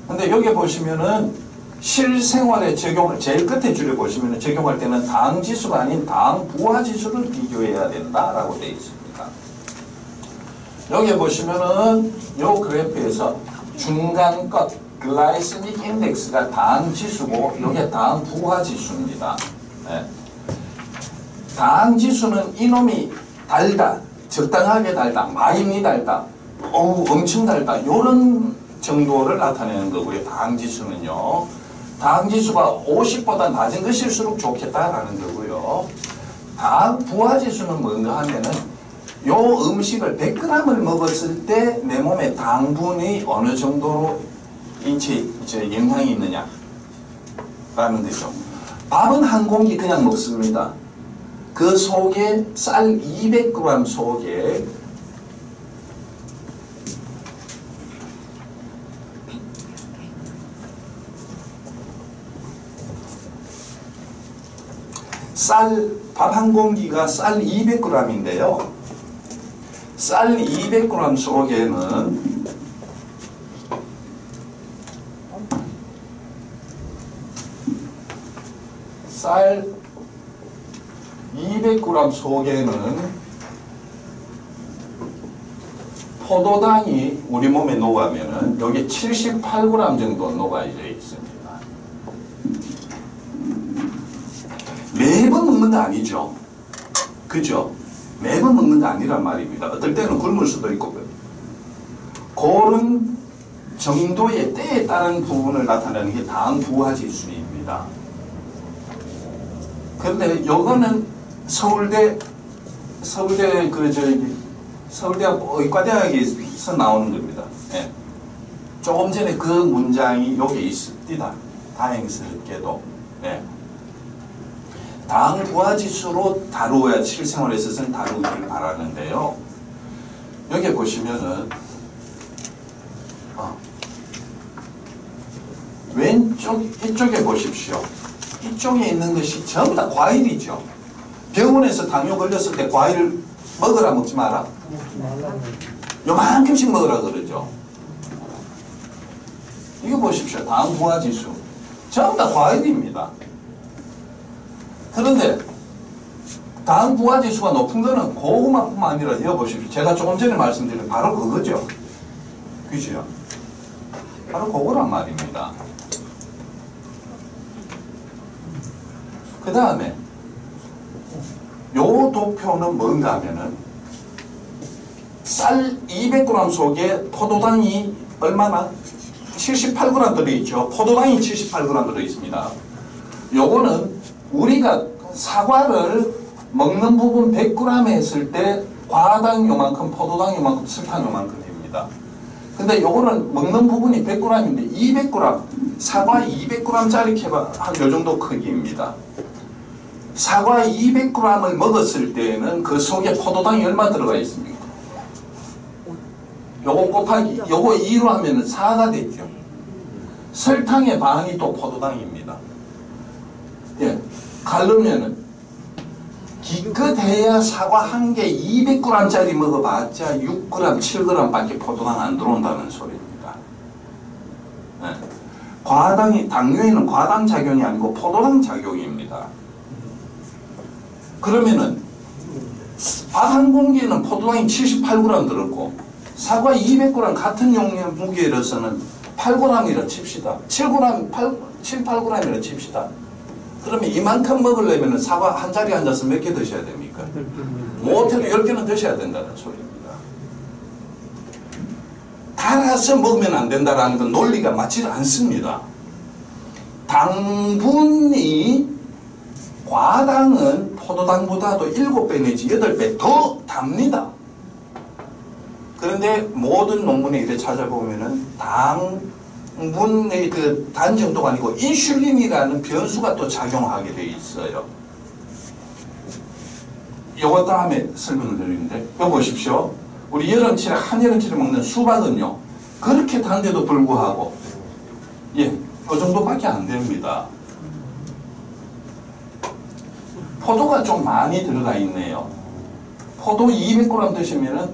근데 여기 보시면은 실생활에 적용을 제일 끝에 줄에 보시면은 적용할 때는 당 지수가 아닌 당 부하 지수를 비교해야 된다라고 되어 있습니다. 여기 보시면은 요 그래프에서 중간 것 글라이세믹 인덱스가 당 지수고 이게 당 부하 지수입니다. 네. 당 지수는 이놈이 달다, 적당하게 달다, 많이 달다, 엄청 달다 이런 정도를 나타내는 거고요. 당 지수는요. 당 지수가 50보다 낮은 것일수록 좋겠다라는 거고요. 당 부하 지수는 뭔가 하면은 요 음식을 100g을 먹었을 때 내 몸에 당분이 어느 정도로 인체에 영향이 있느냐 라는 거죠. 밥은 한 공기 그냥 먹습니다. 그 속에 쌀 200g 속에 밥 한 공기가 쌀 200g인데요. 쌀 200g 속에는 쌀 200g 속에는 포도당이 우리 몸에 녹아면은 여기 78g 정도 녹아져 있습니다. 매번 먹는 거 아니죠. 그죠? 매번 먹는 거 아니란 말입니다. 어떨 때는 굶을 수도 있고 그런 정도의 때에 따른 부분을 나타내는 게 당 부하 지수입니다. 그런데 요거는 서울대 의과대학에서 나오는 겁니다. 예. 조금 전에 그 문장이 여기 있습니다. 다행스럽게도. 예. 당 부하 지수로 다루어야 실생활에 있어서는 다루기를 바라는데요. 여기 보시면은 왼쪽 이쪽에 보십시오. 이쪽에 있는 것이 전부 다 과일이죠. 병원에서 당뇨 걸렸을 때 과일 먹으라 먹지 마라. 요만큼씩 먹으라 그러죠. 이거 보십시오. 당 부하 지수 전부 다 과일입니다. 그런데 당 부하 지수가 높은 거는 고구마뿐만 아니라 이거 보십시오. 제가 조금 전에 말씀드린 바로 그거죠. 그죠? 바로 그거란 말입니다. 그 다음에 요 도표는 뭔가 하면은 쌀 200g 속에 포도당이 얼마나? 78g 들어있죠. 포도당이 78g 들어있습니다. 요거는 우리가 사과를 먹는 부분 100g 했을 때 과당 요만큼, 포도당 요만큼, 설탕 요만큼입니다. 근데 요거는 먹는 부분이 100g인데 200g, 사과 200g짜리 캐봐 한 요 정도 크기입니다. 사과 200g을 먹었을 때는 그 속에 포도당이 얼마 들어가 있습니까? 요거 곱하기 요거 2로 하면 4가 되죠. 설탕의 반이 또 포도당입니다. 예, 가르면은 기껏해야 사과 한 개 200g짜리 먹어봤자 6g, 7g밖에 포도당 안 들어온다는 소리입니다. 네. 당뇨에는 과당 작용이 아니고 포도당 작용입니다. 그러면은 밥 한 공기에는 포도당이 78g 들었고 사과 200g 같은 용량 무게로서는 8g이라 칩시다. 7, 8g이라 칩시다. 그러면 이만큼 먹으려면 사과 한 자리에 앉아서 몇 개 드셔야 됩니까? 못해도 10개는 드셔야 된다는 소리입니다. 달아서 먹으면 안 된다는 건 논리가 맞지 않습니다. 당분이 과당은 포도당보다도 7배 내지 8배 더 답니다. 그런데 모든 논문에 이렇게 찾아보면은 당분의 그 단 정도가 아니고 인슐린이라는 변수가 또 작용하게 돼 있어요. 요거 다음에 설명을 드리는데, 이거 보십시오. 우리 여름철에 한여름철에 먹는 수박은요, 그렇게 단데도 불구하고 이 정도밖에 안 됩니다. 포도가 좀 많이 들어가 있네요. 포도 200g 드시면은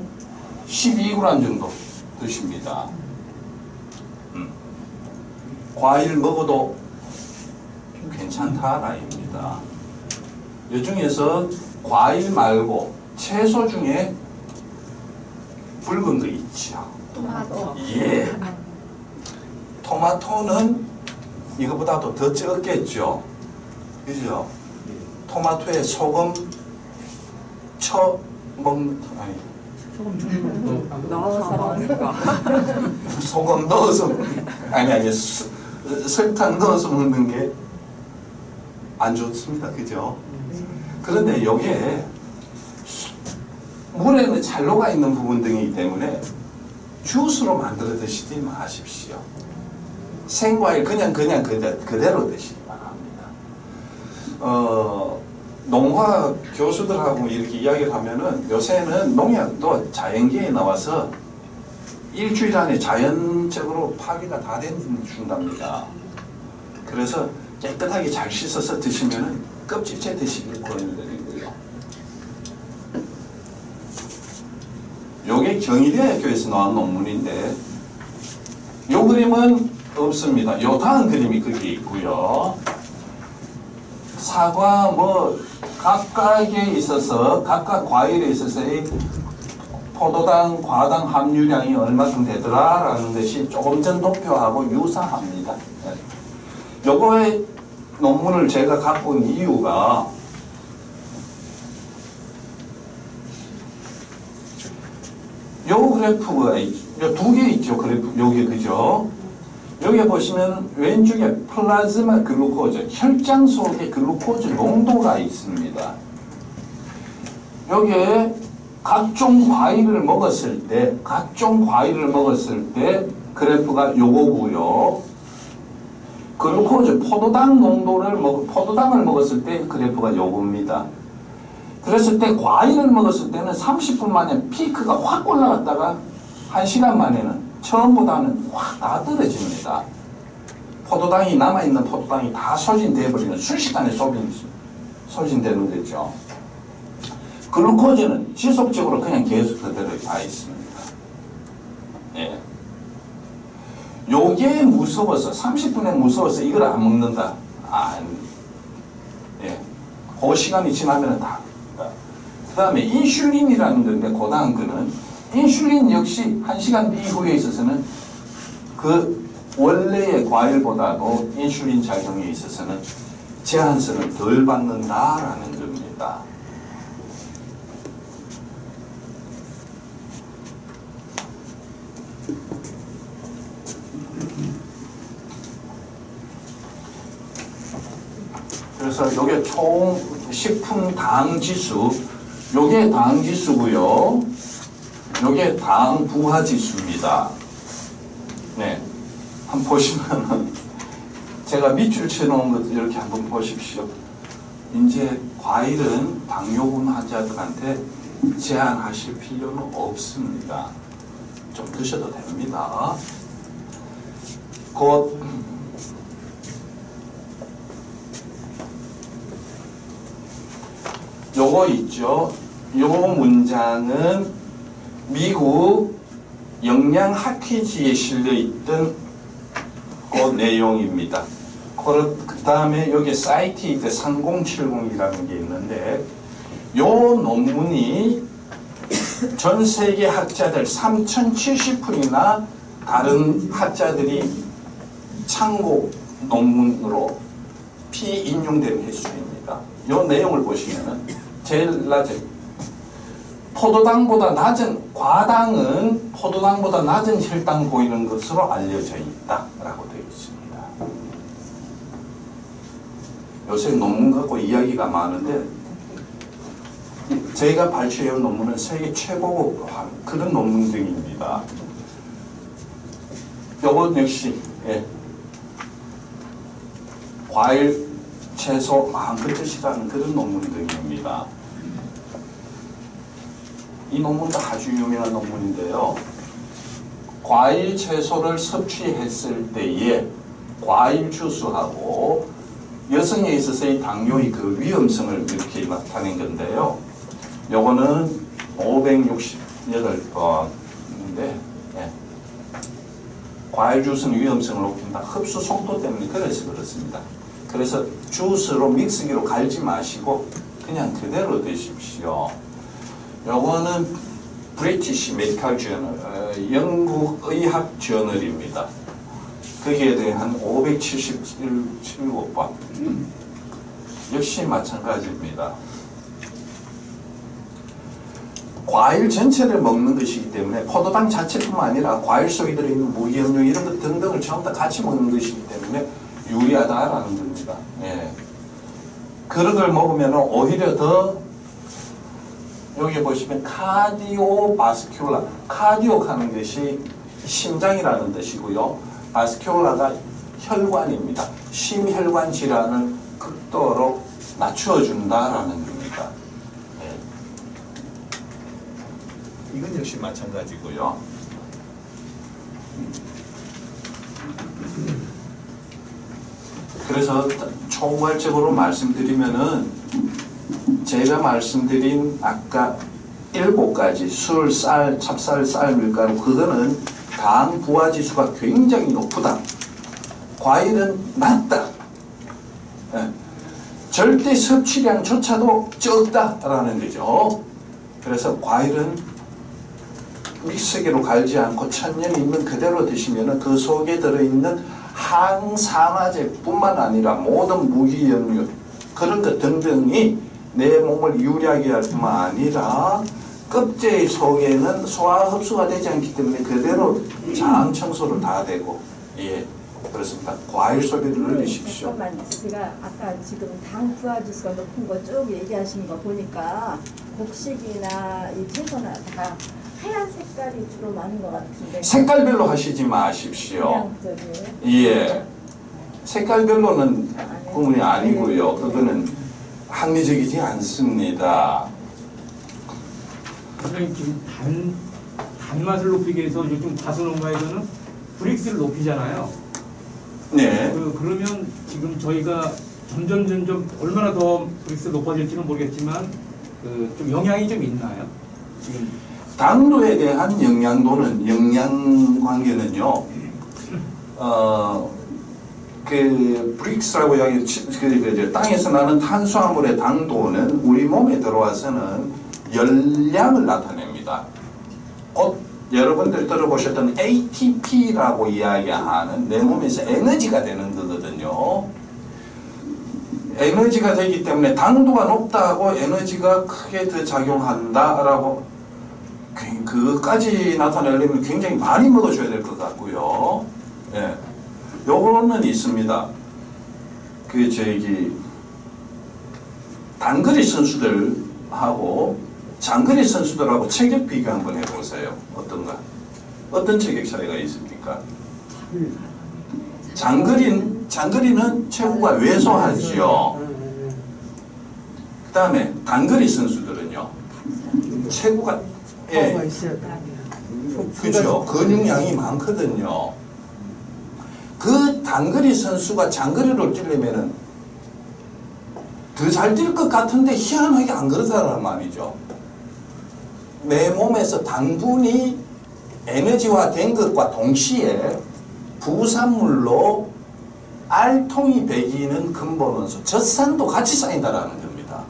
12g 정도 드십니다. 과일 먹어도 괜찮다 라입니다. 이 중에서 과일 말고 채소 중에 붉은 거 있죠. 토마토. 예. 토마토는 이거보다도 더 적겠죠. 그죠? 토마토에 소금 소금 넣어서 설탕 넣어서 먹는 게 안 좋습니다. 그죠? 그런데 여기에 물에는 잘 녹아있는 부분 등이기 때문에 주스로 만들어 드시지 마십시오. 생과일 그냥 그대로 드시기 바랍니다. 농화 교수들하고 이렇게 이야기를 하면은 요새는 농약도 자연계에 나와서 일주일 안에 자연적으로 파괴가 다 된답니다. 그래서 깨끗하게 잘 씻어서 드시면은 껍질째 드시길 권유드리고요. 요게 경희대학교에서 나온 논문인데 요 그림은 없습니다. 요 다음 그림이 거기 있고요. 사과 각각에 있어서 각각 과일에 있어서의 포도당, 과당 함유량이 얼마큼 되더라라는 것이 조금 전 도표하고 유사합니다. 요거의 논문을 제가 갖고 온 이유가 요 그래프가 두 개 있죠. 그래프 여기 그죠? 여기 보시면 왼쪽에 플라즈마 글루코즈, 혈장 속에 글루코즈 농도가 있습니다. 여기에 각종 과일을 먹었을 때 그래프가 요거고요. 글루코즈, 포도당을 먹었을 때 그래프가 요겁니다. 그랬을 때 과일을 먹었을 때는 30분 만에 피크가 확 올라갔다가 1시간 만에는 처음보다는 확 다 떨어집니다. 포도당이 남아있는 포도당이 다 소진되어버리면 순식간에 소진되는 거죠. 글루코즈는 지속적으로 그냥 계속 그대로 가 있습니다. 예. 요게 무서워서 30분에 무서워서 이걸 안 먹는다. 예. 그 시간이 지나면 다. 그 다음에 인슐린이라는 건데 그 다음 거는 인슐린 역시 1시간 이후에 있어서는 그 원래의 과일보다도 인슐린 작용에 있어서는 제한성을 덜 받는다라는 겁니다. 그래서 이게 총 식품 당 지수, 요게 당 지수고요. 요게 당 부하 지수입니다. 네, 한번 보시면은 제가 밑줄 쳐놓은 것도 이렇게 한번 보십시오. 이제 과일은 당뇨군 환자들한테 제한하실 필요는 없습니다. 좀 드셔도 됩니다. 곧 요거 있죠. 요 문장은 미국 영양학회지에 실려있던 그 내용입니다. 그 다음에 여기 사이티드 3070이라는 게 있는데 요 논문이 전 세계 학자들 3070분이나 다른 학자들이 참고 논문으로 피인용된 횟수입니다. 요 내용을 보시면은 제일 낮은 포도당보다 낮은 과당은 포도당보다 낮은 혈당 보이는 것으로 알려져 있다라고 되어 있습니다. 요새 논문 갖고 이야기가 많은데 제가 발췌해온 논문은 세계 최고급 그런 논문 등입니다. 요건 역시 과일, 채소 마음껏 드시라는 그런 논문 등입니다. 이 논문도 아주 유명한 논문인데요. 과일, 채소를 섭취했을 때에 과일 주스하고 여성에 있어서의 당뇨의 그 위험성을 이렇게 나타낸 건데요. 요거는 568번인데 과일 주스는 위험성을 높인다. 흡수 속도 때문에 그래서 그렇습니다. 그래서 주스로 믹스기로 갈지 마시고 그냥 그대로 드십시오. 요거는 브리티시 메디컬 저널, 영국 의학 저널입니다. 거기에 대한 577번 역시 마찬가지입니다. 과일 전체를 먹는 것이기 때문에 포도당 자체뿐만 아니라 과일 속에 들어있는 무기염료 이런 것 등등을 전부 다 같이 먹는 것이기 때문에 유리하다라는 겁니다. 그런 걸 먹으면 오히려 더 여기 보시면 카디오바스큘라, 카디오 하는 것이 심장이라는 뜻이고요. 바스큘라가 혈관입니다. 심혈관 질환을 극도로 낮춰준다라는 겁니다. 이건 역시 마찬가지고요. 그래서 총괄적으로 말씀드리면은 제가 말씀드린 아까 7가지 술, 쌀, 찹쌀, 쌀, 밀가루 그거는 당 부하지수가 굉장히 높다. 과일은 낮다. 절대 섭취량조차도 적다라는 거죠. 그래서 과일은 믹스기로 갈지 않고 천년 있는 그대로 드시면 그 속에 들어있는 항산화제뿐만 아니라 모든 무기염료 그런 것 등등이 내 몸을 유리하게 할 뿐만 아니라 껍질 속에는 소화 흡수가 되지 않기 때문에 그대로 장 청소를 다 되고 그렇습니다. 과일 소비를 늘리십시오. 잠깐만, 제가 아까 지금 당 부하지수가 높은 거 쭉 얘기하신 거 보니까 곡식이나 이 채소나 다 하얀 색깔이 주로 많은 것 같은데. 색깔별로 하시지 마십시오. 색깔별로는 구분이 아니고요. 그거는 합리적이지 않습니다. 선생님 지금 단맛을 높이기 위해서 요즘 가스농가에서는 브릭스를 높이잖아요. 네. 그러면 지금 저희가 점점 얼마나 더 브릭스가 높아질지는 모르겠지만 좀 영향이 좀 있나요? 지금 당도에 대한 영양 관계는요. 그 브릭스라고 이야기 땅에서 나는 탄수화물의 당도는 우리 몸에 들어와서는 열량을 나타냅니다. 곧 여러분들 들어보셨던 ATP라고 이야기하는 내 몸에서 에너지가 되는 거거든요. 에너지가 되기 때문에 당도가 높다고 에너지가 크게 더 작용한다라고 그까지 나타내려면 굉장히 많이 먹어줘야 될 것 같고요. 요거는 있습니다. 단거리 선수들하고 장거리 선수들하고 체격 비교 한번 해보세요. 어떤가? 어떤 체격 차이가 있습니까? 장거리는 체구가 왜소하지요. 그 다음에 단거리 선수들은요. 체구가 그죠. 근육량이 많거든요. 그 단거리 선수가 장거리로 뛰려면은 더 잘 뛸 것 같은데 희한하게 안 그러다란 말이죠. 내 몸에서 당분이 에너지화된 것과 동시에 부산물로 R통이 배기는 근본원소, 젖산도 같이 쌓인다라는 겁니다.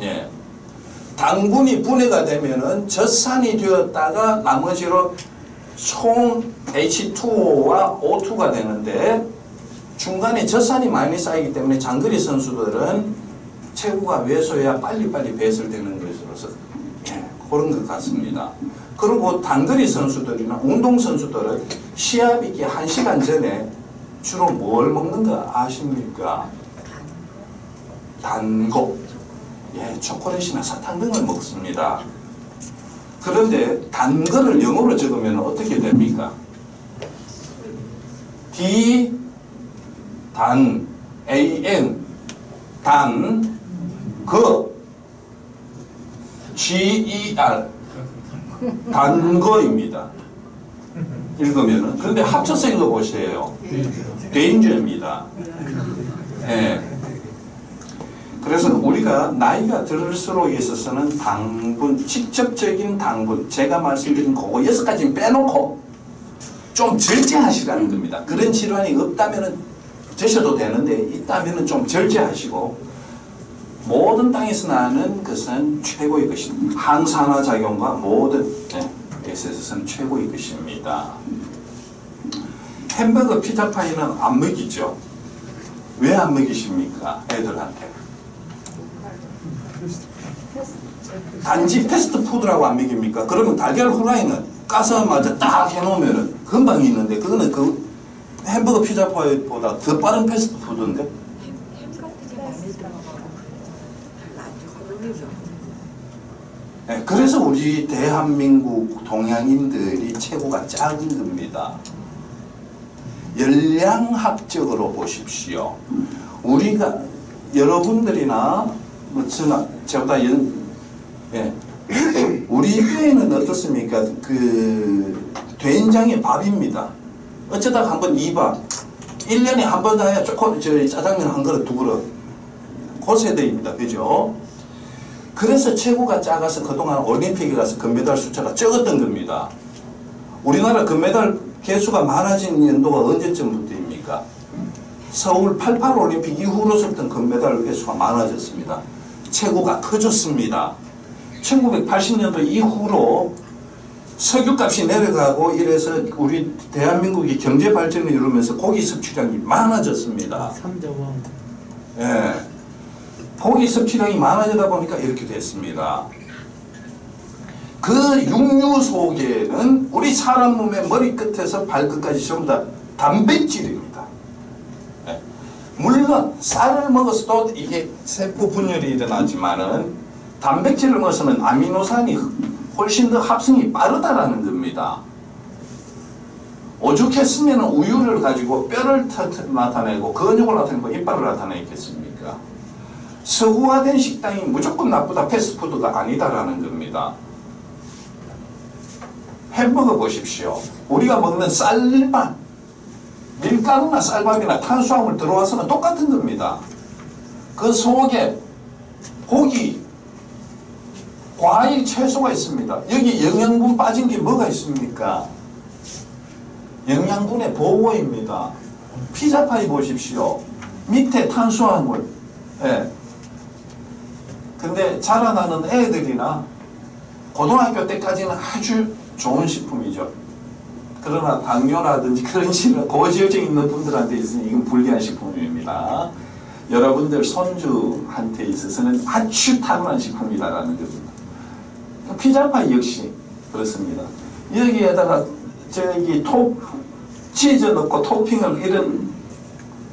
예. 당분이 분해가 되면은 젖산이 되었다가 나머지로 총 H2O와 O2가 되는데 중간에 젖산이 많이 쌓이기 때문에 장거리 선수들은 체구가 왜소해야 빨리빨리 배설되는 것으로서 예, 그런 것 같습니다. 그리고 단거리 선수들이나 운동 선수들은 시합이기 1시간 전에 주로 뭘 먹는 거 아십니까? 단 거. 예, 초콜릿이나 사탕 등을 먹습니다. 그런데 단 거를 영어로 적으면 어떻게 됩니까? D 단 AN 단 거 GER 단 거입니다. 읽으면은. 그런데 합쳐서 읽어보세요. 데인저입니다. 예. 그래서 우리가 나이가 들수록 있어서는 당분, 직접적인 당분, 제가 말씀드린 그거 6가지는 빼놓고 좀 절제하시라는 겁니다. 그런 질환이 없다면은 드셔도 되는데 있다면은 좀 절제하시고 모든 땅에서 나는 것은 최고의 것입니다. 항산화 작용과 모든 것에 있어서는 최고의 것입니다. 햄버거, 피자, 파이는 안 먹이죠. 왜 안 먹이십니까? 애들한테. 단지 패스트푸드라고 안 먹입니까? 그러면 달걀 후라이는 까자마자 딱 해놓으면 금방 있는데 그거는 그 햄버거, 피자, 파이보다 더 빠른 패스트푸드인데? 네, 그래서 우리 대한민국 동양인들이 체구가 작은 겁니다. 열량학적으로 보십시오. 우리가 여러분들이나 뭐 저보다 예. 우리 뼈에는 어떻습니까? 그 된장의 밥입니다. 어쩌다가 한번 2박 1년에 한 번 다 해야 짜장면 한 그릇 두 그릇 그 세대입니다. 그죠? 그래서 체구가 작아서 그동안 올림픽에 가서 금메달 숫자가 적었던 겁니다. 우리나라 금메달 개수가 많아진 연도가 언제쯤부터입니까? 서울 88 올림픽 이후로부터 금메달 개수가 많아졌습니다. 체구가 커졌습니다. 1980년도 이후로 석유값이 내려가고 이래서 우리 대한민국이 경제 발전을 이루면서 고기 섭취량이 많아졌습니다. 삼자왕. 예. 고기 섭취량이 많아지다 보니까 이렇게 됐습니다. 그 육류 속에는 우리 사람 몸의 머리끝에서 발끝까지 전부 다 단백질입니다. 예. 물론 쌀을 먹어서도 이게 세포 분열이 일어나지만은 단백질을 먹으면 아미노산이 훨씬 더 합성이 빠르다라는 겁니다. 오죽했으면 우유를 가지고 뼈를 나타내고 근육을 나타내고 이빨을 나타내겠습니까? 서구화된 식당이 무조건 나쁘다, 패스트푸드가 아니다라는 겁니다. 햄버거 보십시오. 우리가 먹는 쌀밥, 밀가루나 쌀밥이나 탄수화물 들어와서는 똑같은 겁니다. 그 속에 고기, 과일, 채소가 있습니다. 여기 영양분 빠진 게 뭐가 있습니까? 영양분의 보고입니다. 피자파이 보십시오. 밑에 탄수화물. 예. 근데 자라나는 애들이나 고등학교 때까지는 아주 좋은 식품이죠. 그러나 당뇨라든지 그런 식으로 고지혈증 있는 분들한테 있으니 이건 불리한 식품입니다. 여러분들 손주한테 있어서는 아주 탁월한 식품이다라는 겁니다. 피자파이 역시 그렇습니다. 여기에다가 치즈 넣고 토핑을 이런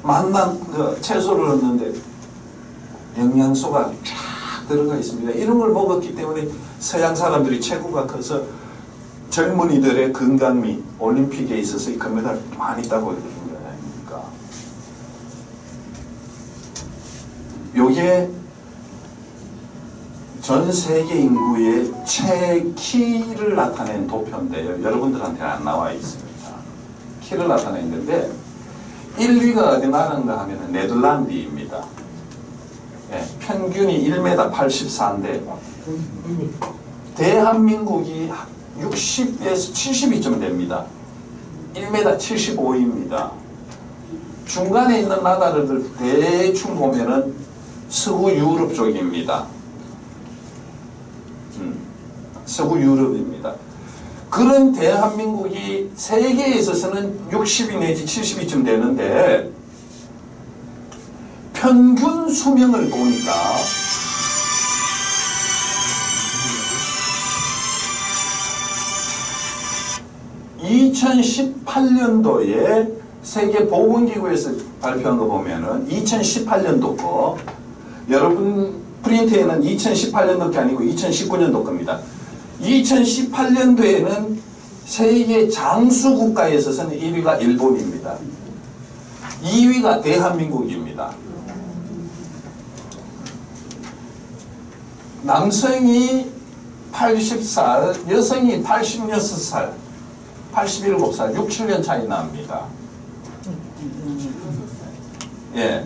맛난 채소를 넣는데 영양소가 쫙 들어가 있습니다. 이런 걸 먹었기 때문에 서양 사람들이 체구가 커서 젊은이들의 건강미, 올림픽에 있어서 이 금메달 많이 따고 있는 거 아닙니까? 요게 전 세계 인구의 키를 나타낸 도표인데요. 여러분들한테는 안 나와 있습니다. 키를 나타냈는데 1위가 어디 나라인가 하면 네덜란드입니다. 예, 평균이 1m 84인데 대한민국이 60에서 70이쯤 됩니다. 1m 75입니다. 중간에 있는 나라들 대충 보면은 서구 유럽 쪽입니다. 서구 유럽입니다. 그런 대한민국이 세계에 있어서는 60이 내지 70이쯤 되는데 평균 수명을 보니까 2018년도에 세계보건기구에서 발표한 거 보면은 2018년도 거, 여러분 프린트에는 2018년도 게 아니고 2019년도 겁니다. 2018년도에는 세계 장수 국가에 있어서는 1위가 일본입니다. 2위가 대한민국입니다. 남성이 80살, 여성이 86살, 87살, 6, 7년 차이 납니다. 예.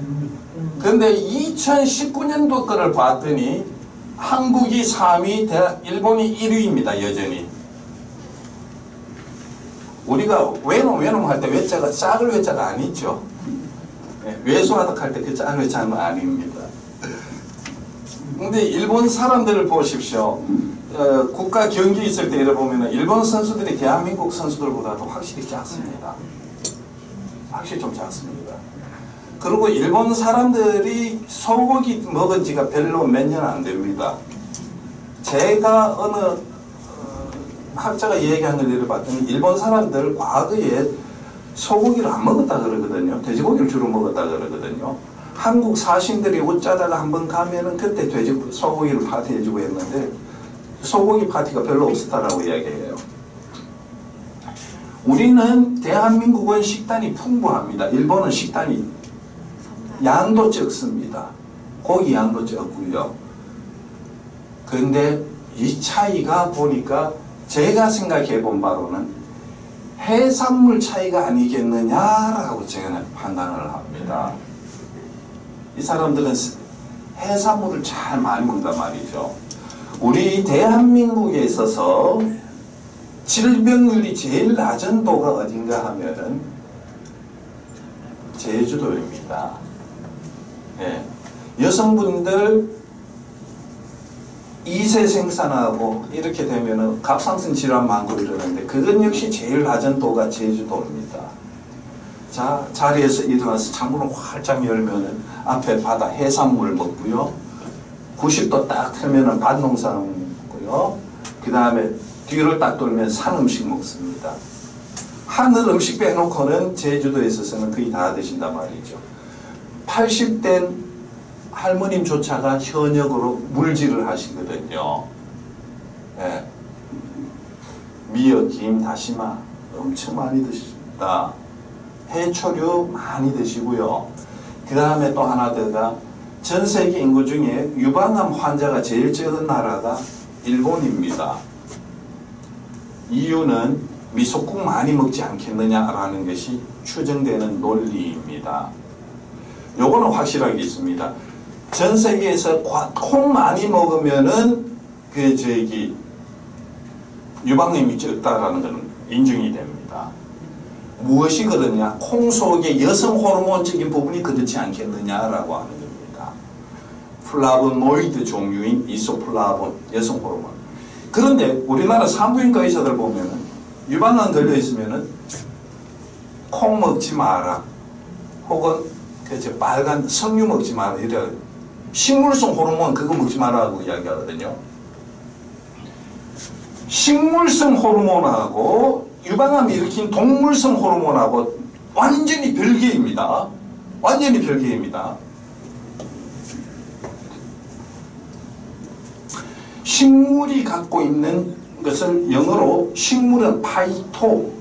그런데 2019년도 거를 봤더니 한국이 3위, 일본이 1위입니다. 여전히. 우리가 외놈 할 때 외자가 짝을 외자가 아니죠. 예. 외소하다 할 때 그 짝을 외자는 아닙니다. 근데 일본 사람들을 보십시오. 국가 경기 있을 때 이래 보면 일본 선수들이 대한민국 선수들보다도 확실히 작습니다. 확실히 좀 작습니다. 그리고 일본 사람들이 소고기 먹은 지가 별로 몇 년 안 됩니다. 제가 어느 학자가 얘기한 걸 들어봤더니 일본 사람들 과거에 소고기를 안 먹었다 그러거든요. 돼지고기를 주로 먹었다 그러거든요. 한국 사신들이 웃자다가 한번 가면은 그때 소고기를 파티해주고 했는데 소고기 파티가 별로 없었다라고 이야기해요. 우리는 대한민국은 식단이 풍부합니다. 일본은 식단이 양도 적습니다. 고기 양도 적고요. 그런데 이 차이가 보니까 제가 생각해 본 바로는 해산물 차이가 아니겠느냐라고 저는 판단을 합니다. 이 사람들은 해산물을 잘 많이 먹는단 말이죠. 우리 대한민국에 있어서 질병률이 제일 낮은 도가 어딘가 하면은 제주도입니다. 예. 여성분들 2세 생산하고 이렇게 되면은 갑상선 질환 많고 이러는데 그건 역시 제일 낮은 도가 제주도입니다. 자, 자리에서 일어나서 창문을 활짝 열면은 앞에 바다 해산물 먹고요. 90도 딱 틀면은 밭농사 먹고요. 그 다음에 뒤를 딱 돌면 산 음식 먹습니다. 하늘 음식 빼놓고는 제주도에 있어서는 거의 다 드신단 말이죠. 80대 할머님조차가 현역으로 물질을 하시거든요. 예. 미역, 김, 다시마 엄청 많이 드십니다. 해초류 많이 드시고요. 그 다음에 또 하나 더가 전 세계 인구 중에 유방암 환자가 제일 적은 나라가 일본입니다. 이유는 미숫국 많이 먹지 않겠느냐라는 것이 추정되는 논리입니다. 요거는 확실하게 있습니다. 전 세계에서 콩 많이 먹으면은 유방암이 적다라는 것은 인정이 됩니다. 무엇이 그러냐? 콩 속에 여성 호르몬적인 부분이 그렇지 않겠느냐라고 하는 겁니다. 플라보노이드 종류인 이소플라본, 여성 호르몬. 그런데 우리나라 산부인과 의사들 보면은 유방암 걸려 있으면은 콩 먹지 마라. 혹은 빨간 석류 먹지 마라. 이래 식물성 호르몬 그거 먹지 마라고 이야기하거든요. 식물성 호르몬하고 유방암이 일으킨 동물성 호르몬하고 완전히 별개입니다. 완전히 별개입니다. 식물이 갖고 있는 것을 영어로 식물은 파이토,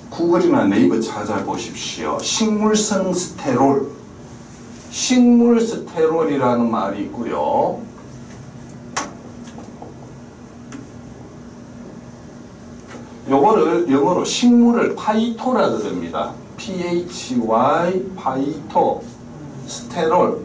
구글이나 네이버 찾아보십시오. 식물성 스테롤, 식물 스테롤이라는 말이 있고요. 요거를 영어로 식물을 파이토라 그럽니다. PHY 파이토 스테롤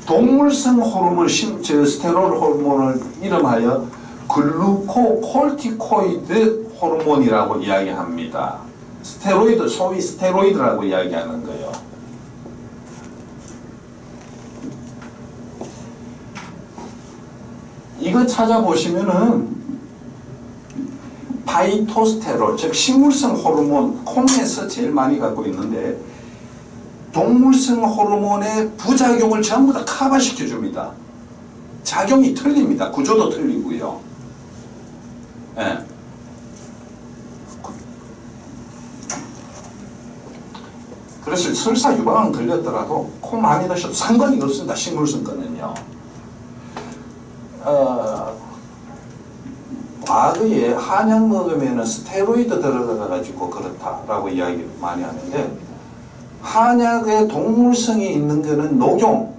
동물성 호르몬 스테롤 호르몬을 이름하여 글루코콜티코이드 호르몬이라고 이야기합니다. 스테로이드, 소위 스테로이드라고 이야기하는 거예요. 이거 찾아보시면은 파이토스테롤, 즉 식물성 호르몬, 콩에서 제일 많이 갖고 있는데 동물성 호르몬의 부작용을 전부 다 커버시켜 줍니다. 작용이 틀립니다. 구조도 틀리고요. 예. 그래서 설사 유방암 걸렸더라도 콩 많이 드셔도 상관이 없습니다. 식물성 거는요. 과거에 한약 먹으면 스테로이드 들어가가지고 그렇다라고 이야기를 많이 하는데 한약에 동물성이 있는 거는 녹용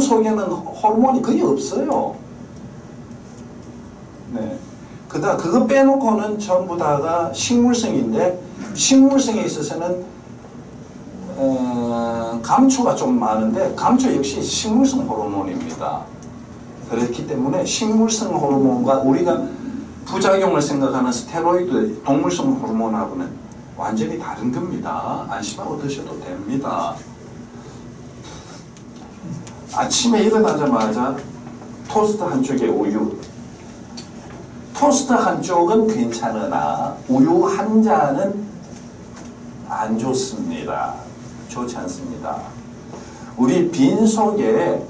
속에는 호르몬이 거의 없어요. 네. 그거 빼놓고는 전부 다가 식물성인데 식물성에 있어서는 감초가 좀 많은데 감초 역시 식물성 호르몬입니다. 그렇기 때문에 식물성 호르몬과 우리가 부작용을 생각하는 스테로이드 동물성 호르몬하고는 완전히 다른 겁니다. 안심하고 드셔도 됩니다. 아침에 일어나자마자 토스트 한쪽에 우유, 토스트 한쪽은 괜찮으나 우유 한 잔은 안 좋습니다. 좋지 않습니다. 우리 빈속에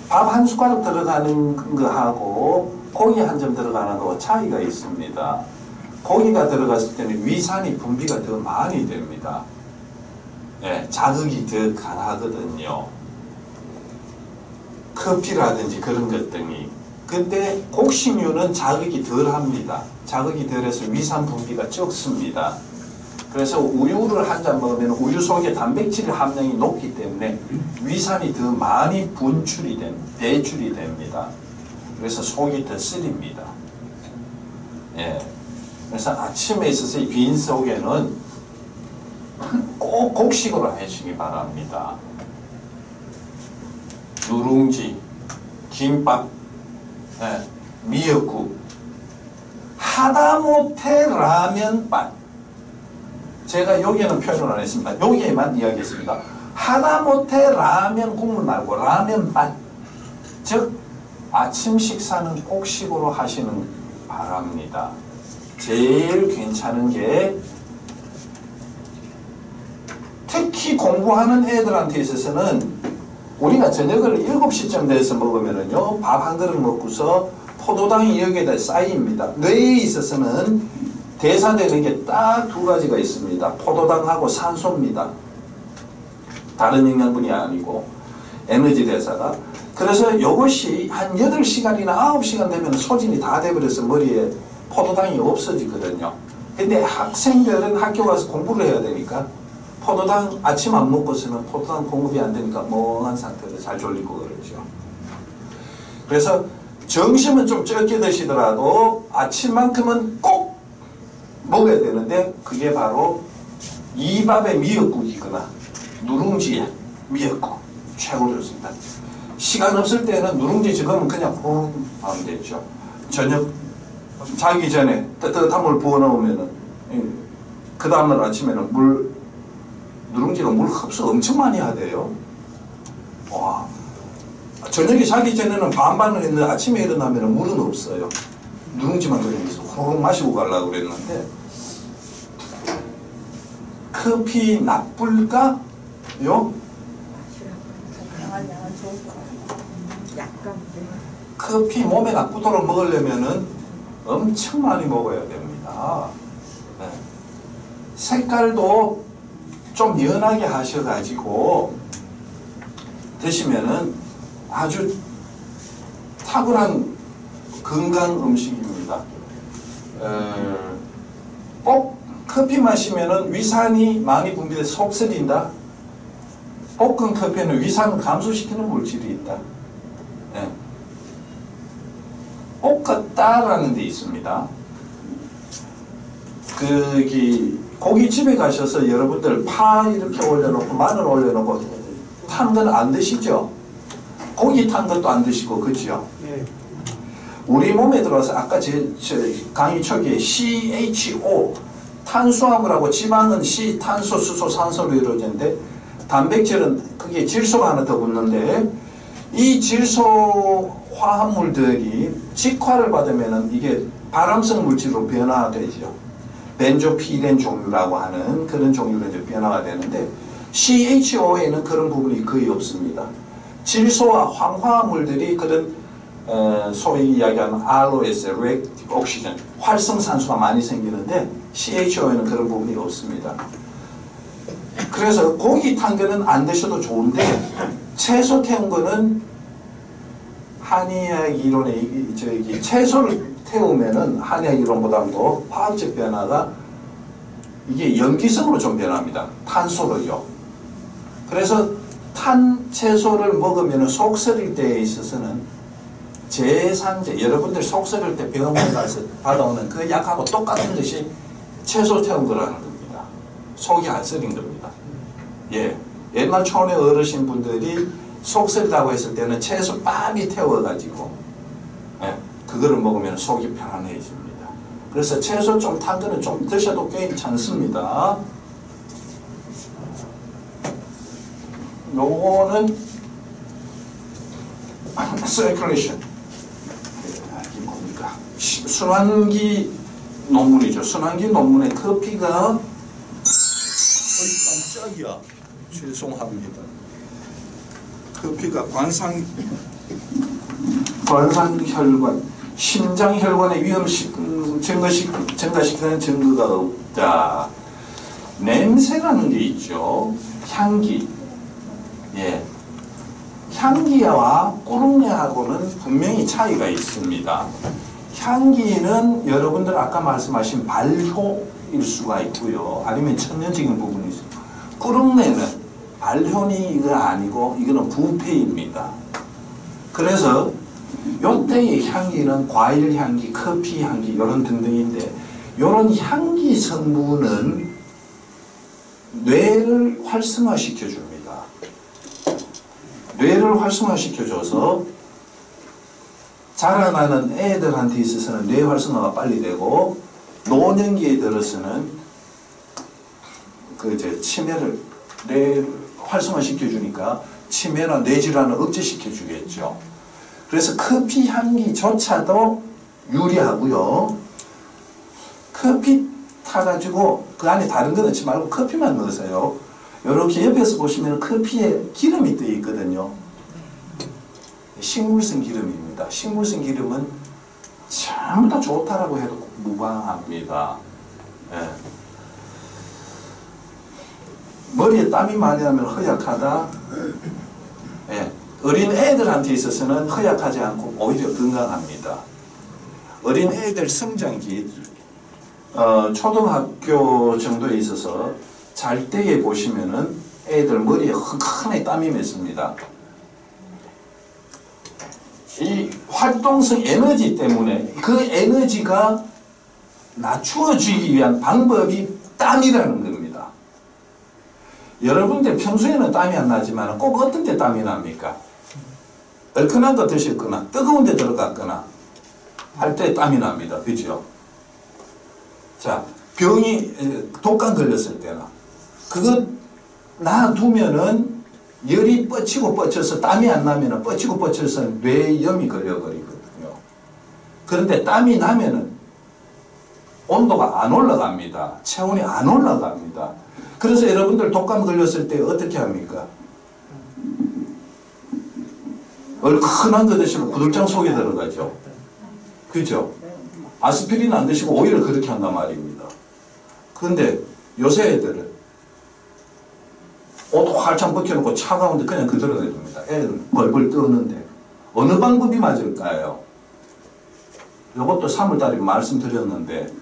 밥 한 숟가락 들어가는 거하고 고기 한 점 들어가는 거 차이가 있습니다. 고기가 들어갔을 때는 위산이 분비가 더 많이 됩니다. 예, 자극이 더 강하거든요. 커피라든지 그런 것 등이. 근데 곡식류는 자극이 덜 합니다. 자극이 덜해서 위산 분비가 적습니다. 그래서 우유를 한 잔 먹으면 우유 속에 단백질 함량이 높기 때문에 위산이 더 많이 배출이 됩니다. 그래서 속이 더 쓰립니다. 예. 그래서 아침에 있어서 이 빈속에는 꼭 곡식으로 해주시기 바랍니다. 누룽지, 김밥, 예, 미역국, 하다못해 라면밥. 제가 여기에는 표현을 안 했습니다. 여기에만 이야기했습니다. 하다못해 라면 국물 말고 라면밥. 즉 아침 식사는 꼭식으로 하시는 바랍니다. 제일 괜찮은 게 특히 공부하는 애들한테 있어서는 우리가 저녁을 7시쯤 돼서 먹으면은요, 밥 한 그릇 먹고서 포도당이 여기에다 쌓입니다. 뇌에 있어서는 대사되는 게 딱 두 가지가 있습니다. 포도당하고 산소입니다. 다른 영양분이 아니고 에너지 대사가. 그래서 이것이 한 8시간이나 9시간 되면 소진이 다 돼버려서 머리에 포도당이 없어지거든요. 근데 학생들은 학교 가서 공부를 해야 되니까 포도당 아침 안 먹고서는 포도당 공급이 안 되니까 멍한 상태로 잘 졸리고 그러죠. 그래서 점심은 좀 적게 드시더라도 아침만큼은 꼭 먹어야 되는데 그게 바로 이 밥에 미역국이거나 누룽지에 미역국 최고 좋습니다. 시간 없을 때는 누룽지 지금은 그냥 푹 하면 되죠. 저녁 자기 전에 따뜻한 물 부어 놓으면은 그 다음날 아침에는 누룽지가 물 흡수 엄청 많이 하대요. 와, 저녁에 자기 전에는 반반을 했는데 아침에 일어나면은 물은 없어요. 누룽지만 그러면서 호로록 마시고 가려고 그랬는데 커피 나쁠까요? 커피 몸에 나쁘도록 먹으려면은 엄청 많이 먹어야 됩니다. 네. 색깔도 좀 연하게 하셔가지고 드시면은 아주 탁월한 건강 음식입니다. 꼭 커피 마시면은 위산이 많이 분비돼서 속 쓰린다. 볶은 커피는 위산을 감소시키는 물질이 있다. 예. 볶았다라는 데 있습니다. 고깃집에 가셔서 여러분들 파 이렇게 올려놓고 마늘 올려놓고 탄 건 안 드시죠? 고기 탄 것도 안 드시고 그죠? 예. 우리 몸에 들어와서 아까 제 강의 초기에 CHO 탄수화물하고 지방은 C, 탄소, 수소, 산소로 이루어지는데 단백질은 그게 질소가 하나 더 붙는데 이 질소 화합물들이 직화를 받으면 이게 발암성 물질로 변화되죠. 벤조피렌 종류라고 하는 그런 종류로 이제 변화가 되는데 CHO에는 그런 부분이 거의 없습니다. 질소와 황화물들이 그런 소위 이야기하는 ROS, reactive oxygen, 활성산소가 많이 생기는데 CHO에는 그런 부분이 없습니다. 그래서 고기 탄 거는 안 드셔도 좋은데 채소 태운 거는 한의학 이론에 채소를 태우면은 한의학 이론보다도 화학적 변화가 이게 염기성으로 좀 변합니다. 탄소로요. 그래서 탄 채소를 먹으면 속 썩일 때에 있어서는 제산제, 여러분들 속 썩일 때 병원에 가서 받아오는 그 약하고 똑같은 것이 채소 태운 거라는 겁니다. 속이 안 썩인 겁니다. 예. 옛날 촌의 어르신 분들이 속 썩이다고 했을 때는 채소 빨리 태워가지고, 예. 그거를 먹으면 속이 편안해집니다. 그래서 채소 좀 탄 거는 좀 드셔도 괜찮습니다. 요거는 circulation. 이게 뭡니까? 순환기 논문이죠. 순환기 논문에 커피가 깜짝이야. 죄송합니다. 커피가 관상혈관, 심장혈관의 위험을 증가시키는 증거가 없다. 냄새라는 게 있죠. 향기. 예. 향기와 꾸릉내하고는 분명히 차이가 있습니다. 향기는 여러분들 아까 말씀하신 발효일 수가 있고요. 아니면 천연적인 부분이 있어요. 꾸릉내는 발효니 이거 아니고 이거는 부패입니다. 그래서 요때의 향기는 과일 향기, 커피 향기 이런 등등인데 이런 향기 성분은 뇌를 활성화시켜 줍니다. 뇌를 활성화시켜줘서 자라나는 애들한테 있어서는 뇌 활성화가 빨리 되고 노년기에 들어서는 치매를 뇌를 활성화시켜주니까 치매나 뇌질환을 억제시켜주겠죠. 그래서 커피 향기조차도 유리하고요. 커피 타가지고 그 안에 다른 거 넣지 말고 커피만 넣으세요. 이렇게 옆에서 보시면 커피에 기름이 떠 있거든요. 식물성 기름입니다. 식물성 기름은 전부 다 좋다라고 해도 무방합니다. 예. 머리에 땀이 많이 나면 허약하다. 예. 어린 애들한테 있어서는 허약하지 않고 오히려 건강합니다. 어린 애들 성장기 초등학교 정도에 있어서 잘 때에 보시면은 애들 머리에 흑한에 땀이 맺습니다. 이 활동성 에너지 때문에 그 에너지가 낮추어주기 위한 방법이 땀이라는 겁니다. 여러분들 평소에는 땀이 안 나지만 꼭 어떤 때 땀이 납니까? 얼큰한 거 드셨거나 뜨거운 데 들어갔거나 할 때 땀이 납니다. 그죠? 자, 병이 독감 걸렸을 때나 그거 놔두면은 열이 뻗치고 뻗쳐서 땀이 안 나면은 뻗치고 뻗쳐서 뇌염이 걸려버리거든요. 그런데 땀이 나면은 온도가 안 올라갑니다. 체온이 안 올라갑니다. 그래서 여러분들 독감 걸렸을 때 어떻게 합니까? 얼큰한 거 드시고 구들장 속에 들어가죠. 그죠? 아스피린 안 드시고 오히려 그렇게 한단 말입니다. 그런데 요새 애들은 옷 활짝 벗겨놓고 차가운데 그냥 그대로 내줍니다. 애들은 벌벌 떠는데 어느 방법이 맞을까요? 이것도 3월달에 말씀드렸는데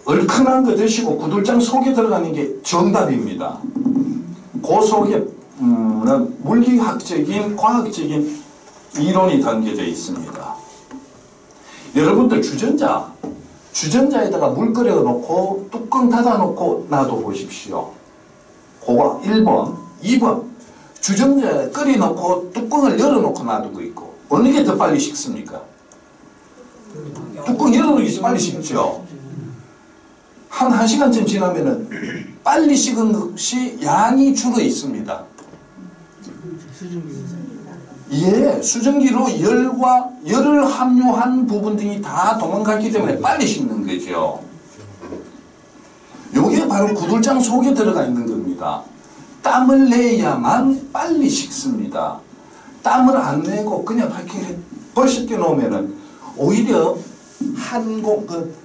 얼큰한 거 드시고 구들장 속에 들어가는 게 정답입니다. 그 속에 물리학적인 과학적인 이론이 담겨져 있습니다. 여러분들 주전자에다가 물 끓여 놓고 뚜껑 닫아 놓고 놔둬 보십시오. 그거 1번. 2번 주전자에 끓여 놓고 뚜껑을 열어 놓고 놔두고 있고 어느 게 더 빨리 식습니까? 뚜껑 열어 놓기 빨리 식죠. 한 1시간쯤 지나면은 빨리 식은 것이 양이 줄어 있습니다. 예, 수증기로 열을 함유한 부분 등이 다 도망갔기 때문에 빨리 식는 거죠. 요게 바로 구들장 속에 들어가 있는 겁니다. 땀을 내야만 빨리 식습니다. 땀을 안 내고 그냥 이렇게 벌써 놓으면은 오히려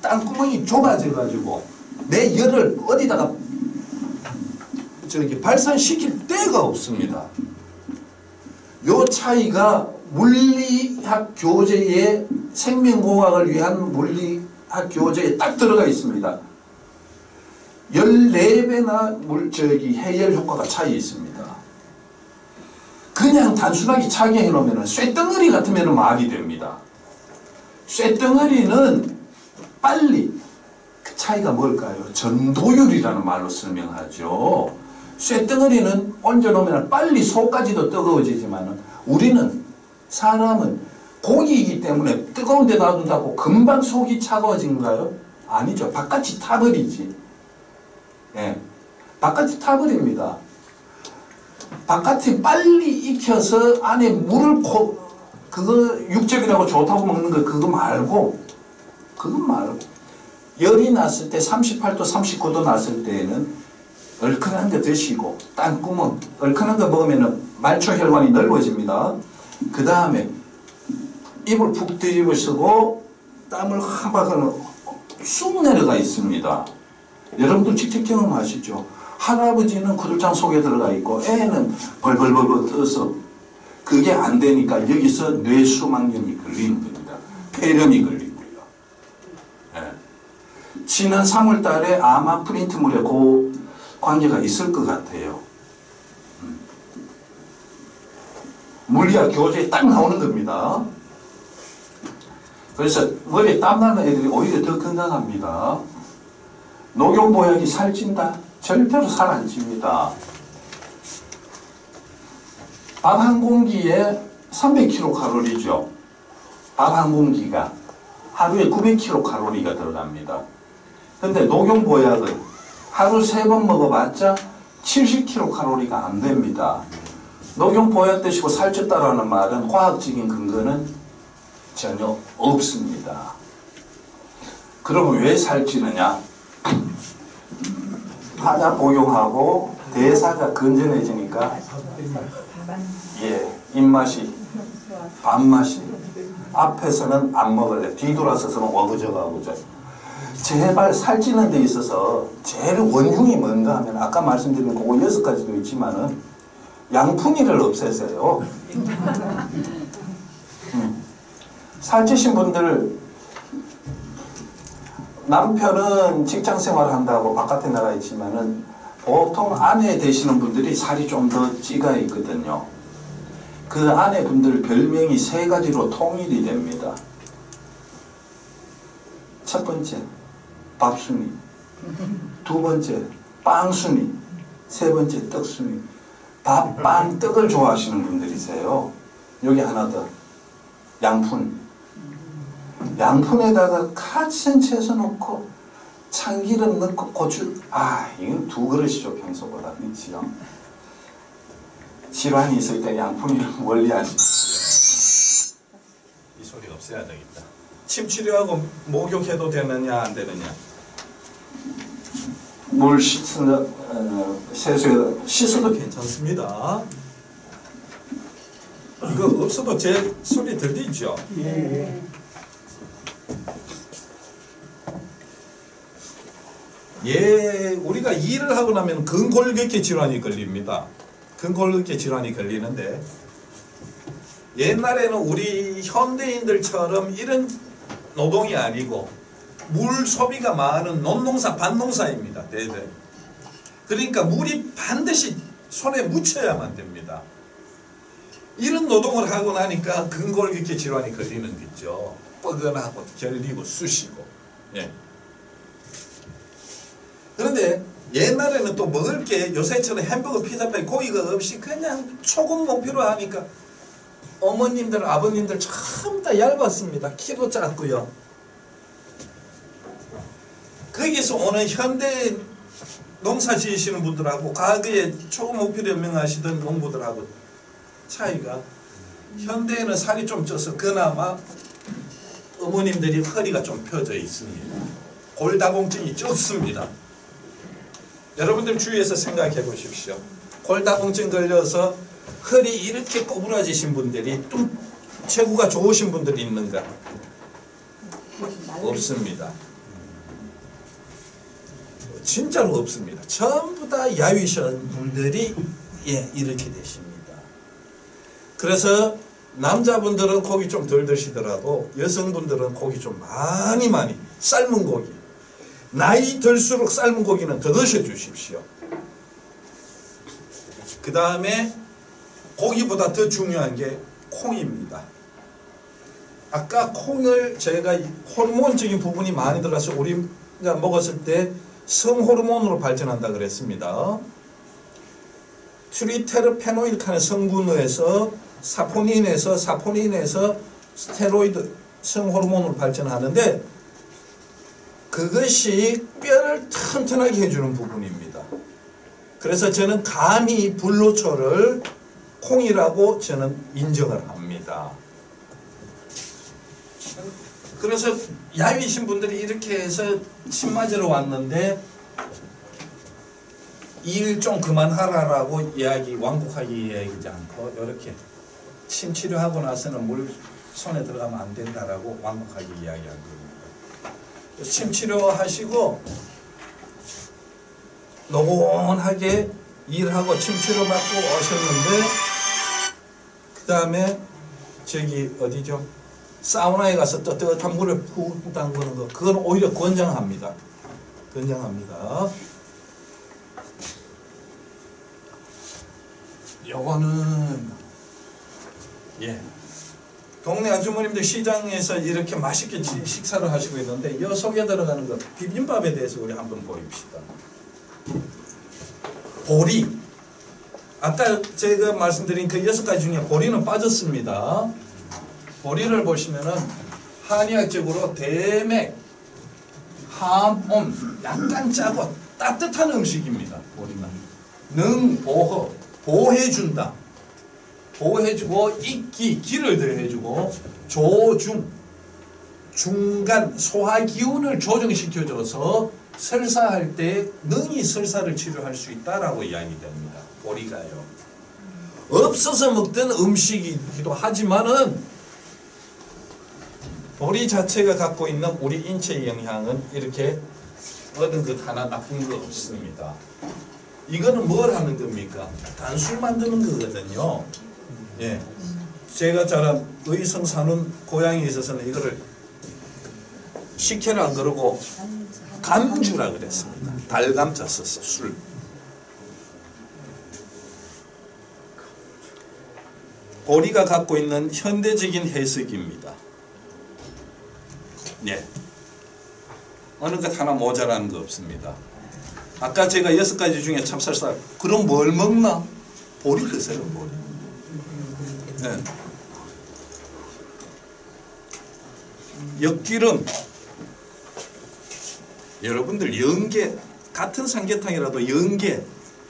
땅구멍이 좁아져 가지고 내 열을 어디다가 발산시킬 데가 없습니다. 요 차이가 물리학 교재에 생명공학을 위한 물리학 교재에 딱 들어가 있습니다. 14배나 해열 효과가 차이 있습니다. 그냥 단순하게 착용해 놓으면 쇳덩어리 같으면 말이 됩니다. 쇳덩어리는 빨리 그 차이가 뭘까요? 전도율이라는 말로 설명하죠. 쇳덩어리는 얹어놓으면 빨리 속까지도 뜨거워지지만 사람은 고기이기 때문에 뜨거운 데 놔둔다고 금방 속이 차가워진가요? 아니죠. 바깥이 타버리지. 예, 바깥이 타버립니다. 바깥이 빨리 익혀서 안에 물을 그거 육즙이라고 좋다고 먹는 거 그거 말고 열이 났을 때 38도 39도 났을 때에는 얼큰한 거 드시고 땅구멍 얼큰한 거 먹으면 말초혈관이 넓어집니다. 그 다음에 입을 푹 뒤집어 쓰고 땀을 한 바퀴는 쑥 내려가 있습니다. 여러분도 직접 경험하시죠. 할아버지는 구들장 속에 들어가 있고 애는 벌벌벌 떠서 그게 안 되니까 여기서 뇌수막염이 걸리는 겁니다. 폐렴이 걸리고요. 예. 지난 3월 달에 아마 프린트물에 그 관계가 있을 것 같아요. 물리학 교재에 딱 나오는 겁니다. 그래서 머리에 땀나는 애들이 오히려 더 건강합니다. 녹용보약이 살찐다? 절대로 살 안 찝니다. 밥 한 공기에 300kcal죠. 밥 한 공기가 하루에 900kcal가 들어갑니다. 근데 녹용보약은 하루 3번 먹어봤자 70kcal가 안 됩니다. 녹용보약 드시고 살쪘다라는 말은 과학적인 근거는 전혀 없습니다. 그러면 왜 살찌느냐? 하자 복용하고 대사가 건전해지니까 입맛이 밥맛이 앞에서는 안 먹을래 뒤돌아서서는 어그저가고 제발 살찌는 데 있어서 제일 원흉이 뭔가 하면 아까 말씀드린 그거 6가지도 있지만은 양푼이를 없애세요. 살찌신 분들 남편은 직장생활 한다고 바깥에 나가 있지만은 보통 아내 되시는 분들이 살이 좀 더 찌가 있거든요. 그 아내분들 별명이 3가지로 통일이 됩니다. 첫 번째 밥순이, 두 번째 빵순이, 세 번째 떡순이. 밥, 빵, 떡을 좋아하시는 분들이세요. 여기 하나 더 양푼. 양푼에다가 갓생 채소 넣고 참기름 넣고 고추 이건 2그릇이죠. 평소보다. 그렇지요. 질환이 있을 때 양푼이를 멀리 하십시오. 이 소리 없애야 되겠다. 침 치료하고 목욕해도 되느냐 안 되느냐? 물 씻는 세수에 씻어도 괜찮습니다. 이거 없어도 제 소리 들리죠? 예. 우리가 일을 하고 나면 근골격계 질환이 걸립니다. 근골격계 질환이 걸리는데 옛날에는 우리 현대인들처럼 이런 노동이 아니고 물 소비가 많은 논농사, 밭농사입니다. 대대. 그러니까 물이 반드시 손에 묻혀야만 됩니다. 이런 노동을 하고 나니까 근골격계 질환이 걸리는 거죠. 뻐근하고 결리고 쑤시고. 예. 그런데 옛날에는 또 먹을 게 요새처럼 햄버거, 피자, 고기가 없이 그냥 소금 목표로 하니까 어머님들, 아버님들 전부 다 얇았습니다. 키도 작고요. 거기서 오는 현대 농사 지으시는 분들하고 과거에 소금 목표로 연명하시던 농부들하고 차이가, 현대에는 살이 좀 쪄서 그나마 어머님들이 허리가 좀 펴져 있습니다. 골다공증이 적습니다. 여러분들 주위에서 생각해 보십시오. 골다공증 걸려서 허리 이렇게 꼬부라지신 분들이 좀 체구가 좋으신 분들이 있는가? 없습니다. 진짜로 없습니다. 전부 다 야위신 분들이 이렇게 되십니다. 그래서 남자분들은 고기 좀 덜 드시더라도 여성분들은 고기 좀 많이 삶은 고기, 나이 들수록 삶은 고기는 더 드셔 주십시오. 그 다음에 고기보다 더 중요한 게 콩입니다. 아까 콩을 제가 호르몬적인 부분이 많이 들어가서 우리가 먹었을 때 성호르몬으로 발전한다 그랬습니다. 트리테르페노일카는 성분에서 사포닌에서 스테로이드 성호르몬으로 발전하는데 그것이 뼈를 튼튼하게 해주는 부분입니다. 그래서 저는 감히 불로초를 콩이라고 저는 인정을 합니다. 그래서 야위신 분들이 이렇게 해서 침 맞으러 왔는데 일 좀 그만하라라고 완곡하게 이야기하지 않고 이렇게 침 치료하고 나서는 물 손에 들어가면 안 된다라고 완곡하게 이야기한 겁니다. 침 치료하시고 노곤하게 일하고 침 치료 받고 오셨는데 그 다음에 저기 어디죠? 사우나에 가서 뜨뜻한 물에 푹 담그는 거, 그건 오히려 권장합니다. 권장합니다. 요거는 동네 아주머님들 시장에서 이렇게 맛있게 식사를 하시고 있는데 요 속에 들어가는 거 비빔밥에 대해서 우리 한번 보입시다. 보리, 아까 제가 말씀드린 그 6가지 중에 보리는 빠졌습니다. 보리를 보시면은 한의학적으로 대맥, 함온, 약간 짜고 따뜻한 음식입니다. 보리는 능보허, 보호해준다. 보호해주고 익기, 기를 더해주고 조중, 중간 소화 기운을 조정시켜줘서 설사할 때 능히 설사를 치료할 수 있다라고 이야기됩니다. 보리가요. 없어서 먹던 음식이기도 하지만은 보리 자체가 갖고 있는 우리 인체의 영향은 이렇게 얻은 것 하나 나쁜 거 없습니다. 이거는 뭘 하는 겁니까? 단술 만드는 거거든요. 예. 제가 자란 의성사는 고향에 있어서는 이거를 식혜를 안 그러고 감주라 그랬습니다. 달감자 써서 술. 보리가 갖고 있는 현대적인 해석입니다. 예. 어느 것 하나 모자라는 거 없습니다. 아까 제가 6가지 중에 찹쌀쌀, 그럼 뭘 먹나? 보리 드세요, 보리. 네. 엿기름. 여러분들 연계, 같은 삼계탕이라도 연계,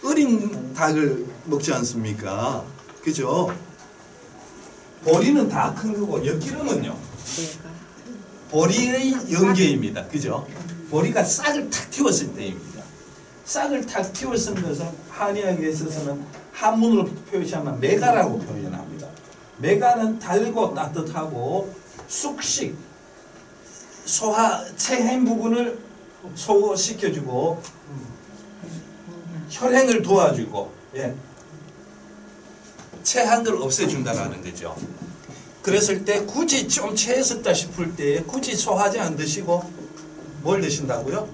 어린 닭을 먹지 않습니까? 그죠? 보리는 다 큰 거고 엿기름은요? 보리의 연계입니다. 그죠? 보리가 싹을 탁 틔웠을 때입니다. 싹을 탁 틔웠을 것은 한의학에 있어서는 한문으로 표시하면 메가라고 표현합니다. 메가는 달고 따뜻하고 숙식, 소화, 체행 부분을 소화시켜주고 혈행을 도와주고 체한 걸 없애준다는 거죠. 그랬을 때 굳이 좀 체했었다 싶을 때 굳이 소화제 안 드시고 뭘 드신다고요?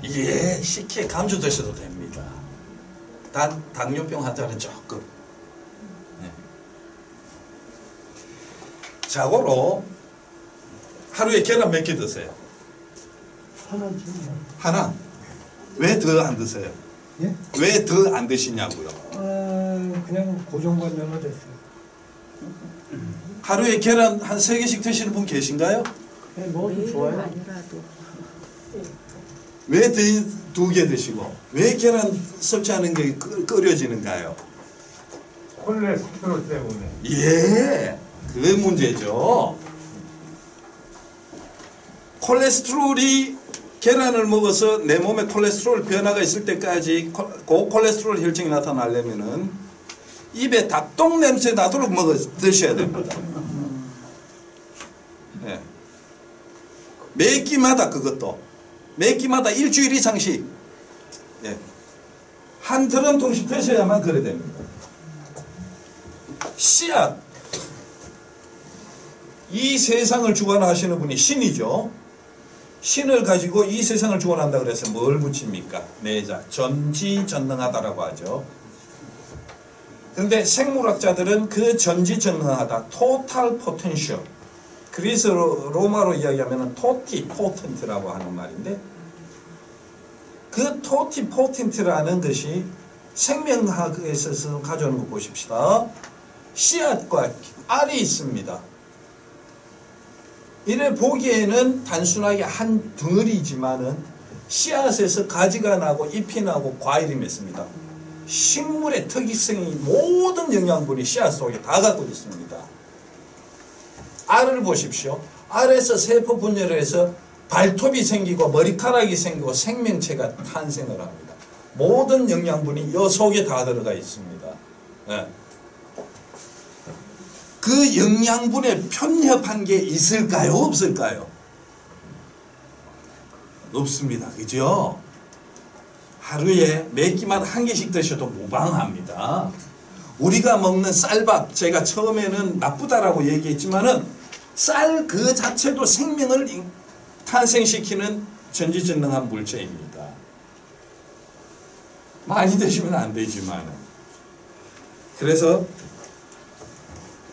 예, 식혜 감주 드셔도 됩니다. 단 당뇨병 환자는 조금. 네. 자고로 하루에 계란 몇 개 드세요? 하나. 왜 더 안 드세요? 예? 왜 더 안 드시냐고요? 그냥 고정관념화 됐어요. 하루에 계란 한 3개씩 드시는 분 계신가요? 네, 먹어도 좋아요. 아니라도 왜 2개 드시고 왜 계란 섭취하는 게 끓여지는가요? 콜레스테롤 때문에. 예, 그게 문제죠. 콜레스테롤이 계란을 먹어서 내 몸에 콜레스테롤 변화가 있을 때까지 고콜레스테롤 혈증이 나타나려면은 입에 닭똥 냄새 나도록 드셔야 됩니다. 네. 매 끼마다 그것도 매 끼마다 일주일 이상씩 예. 한 드럼통씩 드셔야만 그래 됩니다. 씨앗 이 세상을 주관하시는 분이 신이죠. 신을 가지고 이 세상을 주관한다 그래서 뭘 붙입니까? 내자 전지전능하다라고 하죠. 그런데 생물학자들은 그 전지전능하다 total potential 그리스 로마로 이야기하면 토티 포텐트라고 하는 말인데 그 토티 포텐트라는 것이 생명학에 있어서 가져오는 거 보십시다. 씨앗과 알이 있습니다. 이래 보기에는 단순하게 한 덩어리지만은 씨앗에서 가지가 나고 잎이 나고 과일이 맺습니다. 식물의 특이성이 모든 영양분이 씨앗 속에 다 갖고 있습니다. 알을 보십시오. 알에서 세포 분열을 해서 발톱이 생기고 머리카락이 생기고 생명체가 탄생을 합니다. 모든 영양분이 이 속에 다 들어가 있습니다. 네. 그 영양분에 편협한 게 있을까요? 없을까요? 없습니다. 그죠? 하루에 몇 끼마다 한 개씩 드셔도 무방합니다. 우리가 먹는 쌀밥, 제가 처음에는 나쁘다라고 얘기했지만은 쌀 그 자체도 생명을 탄생시키는 전지전능한 물체입니다. 많이 드시면 안 되지만 그래서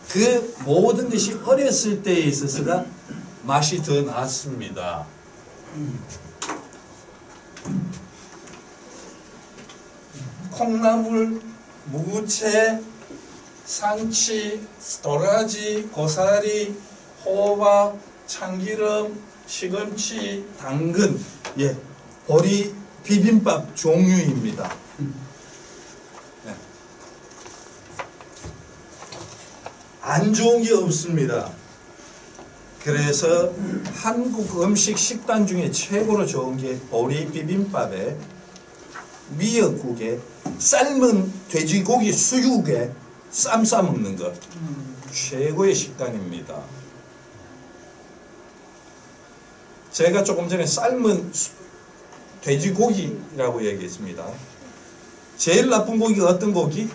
그 모든 것이 어렸을 때에 있어서가 맛이 더 낫습니다. 콩나물, 무채, 상치, 도라지, 고사리, 호박, 참기름, 시금치, 당근, 예, 보리 비빔밥 종류입니다. 네. 안 좋은 게 없습니다. 그래서 한국 음식 식단 중에 최고로 좋은 게 보리 비빔밥에 미역국에 삶은 돼지고기 수육에 쌈 싸먹는 것 최고의 식단입니다. 제가 조금 전에 삶은 돼지고기라고 얘기했습니다. 제일 나쁜 고기가 어떤 고기?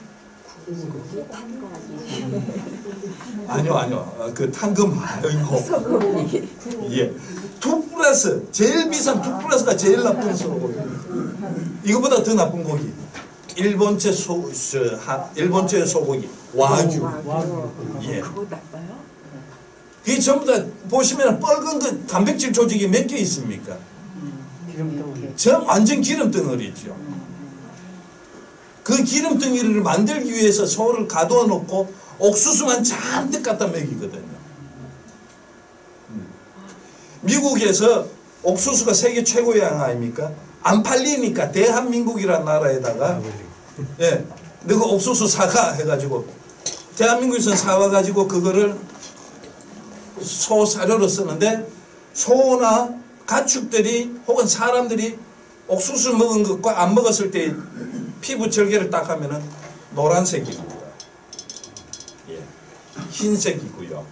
아니요. 그 탄금 말고. 예. 2+, 제일 비싼 2+가 제일 나쁜 소고기. 이거보다 더 나쁜 고기. 일본제 소고기. 와규. 예. 그게 전부 다 보시면 뻘건 그 단백질 조직이 몇 개 있습니까? 완전 기름덩어리죠. 그 기름덩어리를 만들기 위해서 소를 가둬 놓고 옥수수만 잔뜩 갖다 먹이거든요. 미국에서 옥수수가 세계 최고의 양 아닙니까? 안 팔리니까 대한민국이라는 나라에다가 예, 너가 옥수수 사가 해가지고 대한민국에서 사와가지고 그거를 소 사료로 쓰는데 소나 가축들이 혹은 사람들이 옥수수 먹은 것과 안 먹었을 때 피부 절개를 딱 하면은 노란색입니다. 예. 흰색이고요.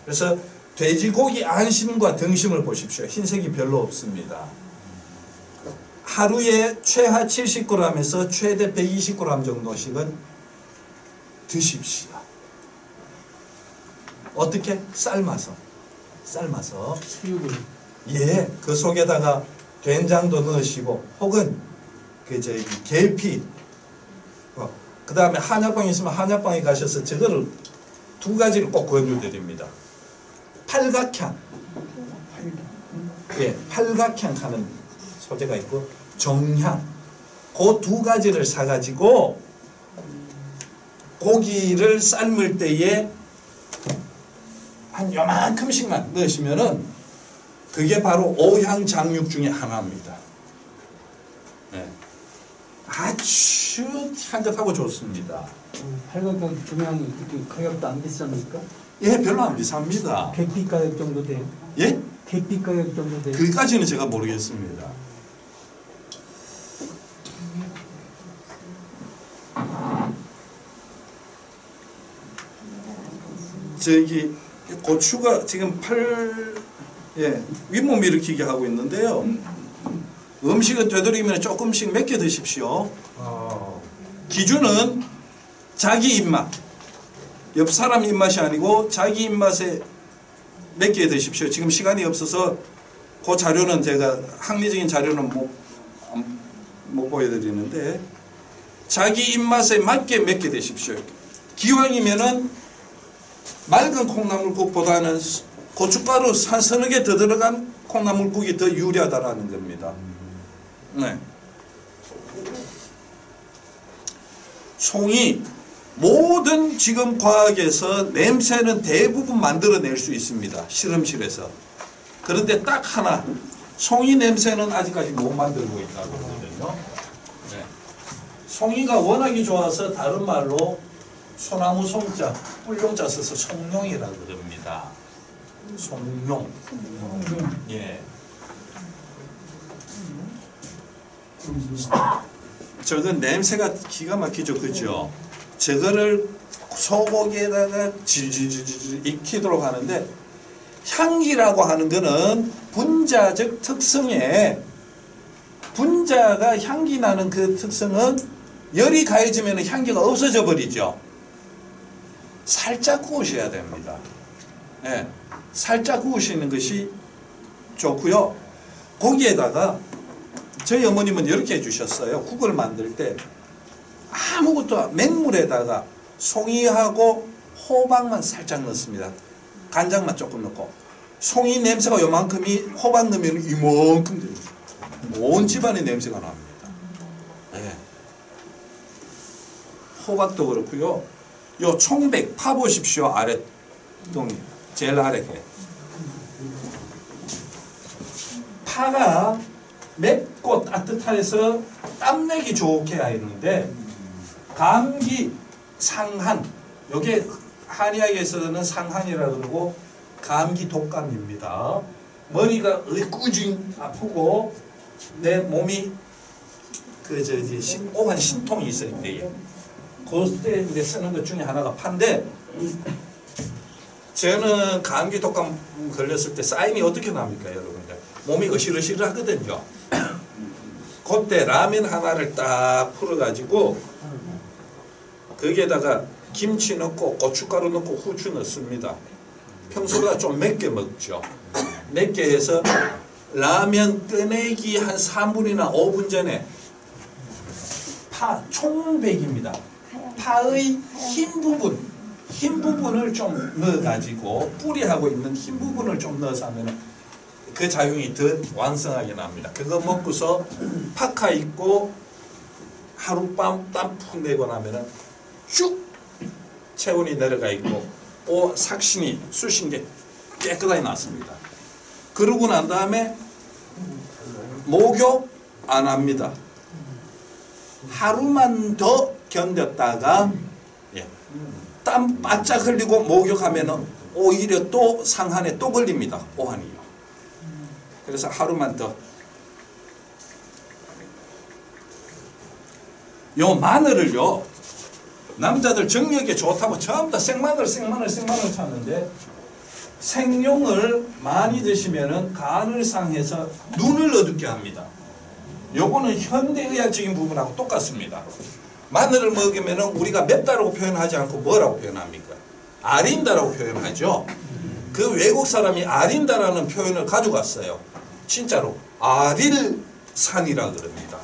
그래서 돼지고기 안심과 등심을 보십시오. 흰색이 별로 없습니다. 하루에 최하 70g에서 최대 120g 정도씩은 드십시오. 어떻게? 삶아서. 수육을. 예, 그 속에다가 된장도 넣으시고 혹은 그 저기 계피, 그 다음에 한약방에 있으면 한약방에 가셔서 저거를 두 가지를 꼭 권유드립니다. 팔각향, 예, 팔각향 하는 소재가 있고 정향, 그 두 가지를 사가지고 고기를 삶을 때에 한 요만큼씩만 넣으시면은 그게 바로 오향장육 중에 하나입니다. 네. 아주 향긋하고 좋습니다. 팔각형 중량이 그렇게 가격도 안 비쌉니까? 예, 별로 안 비쌉니다. 객비 가격 정도 돼요? 예? 객비 가격 정도 돼요? 그까지는 제가 모르겠습니다. 저기 고추가 지금 윗몸 일으키게 하고 있는데요. 음식을 되도록이면 조금씩 몇 개 드십시오. 기준은 자기 입맛, 옆 사람 입맛이 아니고 자기 입맛에 몇 개 드십시오. 지금 시간이 없어서 그 자료는 제가 학리적인 자료는 못 보여드리는데 자기 입맛에 맞게 몇 개 드십시오. 기왕이면은 맑은 콩나물국보다는 고춧가루 한 서너 개 더 들어간 콩나물국이 더 유리하다라는 겁니다. 네. 송이 모든 지금 과학에서 냄새는 대부분 만들어낼 수 있습니다. 실험실에서. 그런데 딱 하나 송이 냄새는 아직까지 못 만들고 있다고 하거든요. 네. 송이가 워낙에 좋아서 다른 말로 소나무 송자, 뿔용자 써서 송룡이라고 그럽니다. 송룡. 예. 저건 냄새가 기가 막히죠, 그죠? 저거를 소고기에다가 질질질질 익히도록 하는데 향기라고 하는 거는 분자적 특성에 분자가 향기 나는 그 특성은 열이 가해지면 향기가 없어져 버리죠. 살짝 구우셔야 됩니다. 네, 살짝 구우시는 것이 좋고요. 거기에다가 저희 어머님은 이렇게 해주셨어요. 국을 만들 때 아무것도 맹물에다가 송이하고 호박만 살짝 넣습니다. 간장만 조금 넣고 송이 냄새가 요만큼이 호박 넣으면 이만큼 돼요. 온 집안의 냄새가 납니다. 네. 호박도 그렇고요. 요 총백 파 보십시오. 아래 동이 제일 아래 게 파가 맵고 따뜻해서 땀내기 좋게 하는데 감기 상한 요게 한의학에서는 상한이라고 그러고 감기 독감입니다. 머리가 꾸준 아프고 내 몸이 오한 신통이 있을 때에 그때 이제 쓰는 것 중에 하나가 파인데 저는 감기 독감 걸렸을 때 사인이 어떻게 납니까, 여러분들? 몸이 어실어실하거든요. 그때 라면 하나를 딱 풀어가지고 거기에다가 김치 넣고 고춧가루 넣고 후추 넣습니다. 평소보다 좀 맵게 먹죠. 맵게 해서 라면 꺼내기 한 3분이나 5분 전에 파 총백입니다. 파의 흰 부분을 좀 넣어가지고 뿌리하고 있는 흰 부분을 좀 넣어서 하면 그 작용이 더 왕성하게 납니다. 그거 먹고서 파카 입고 하룻밤 땀 푹 내고 나면은 쭉 체온이 내려가 있고 삭신이 쑤신 게 깨끗하게 났습니다. 그러고 난 다음에 목욕 안 합니다. 하루만 더 견뎠다가 땀 바짝 흘리고 목욕하면 오히려 또 상한에 또 걸립니다. 오한이요. 그래서 하루만 더. 요 마늘을요, 남자들 정력에 좋다고 전부 다 생마늘 찾는데 생용을 많이 드시면은 간을 상해서 눈을 어둡게 합니다. 요거는 현대의학적인 부분하고 똑같습니다. 마늘을 먹으면 우리가 맵다라고 표현하지 않고 뭐라고 표현합니까? 아린다라고 표현하죠. 그 외국 사람이 아린다라는 표현을 가져갔어요. 진짜로 아릴산이라 그럽니다.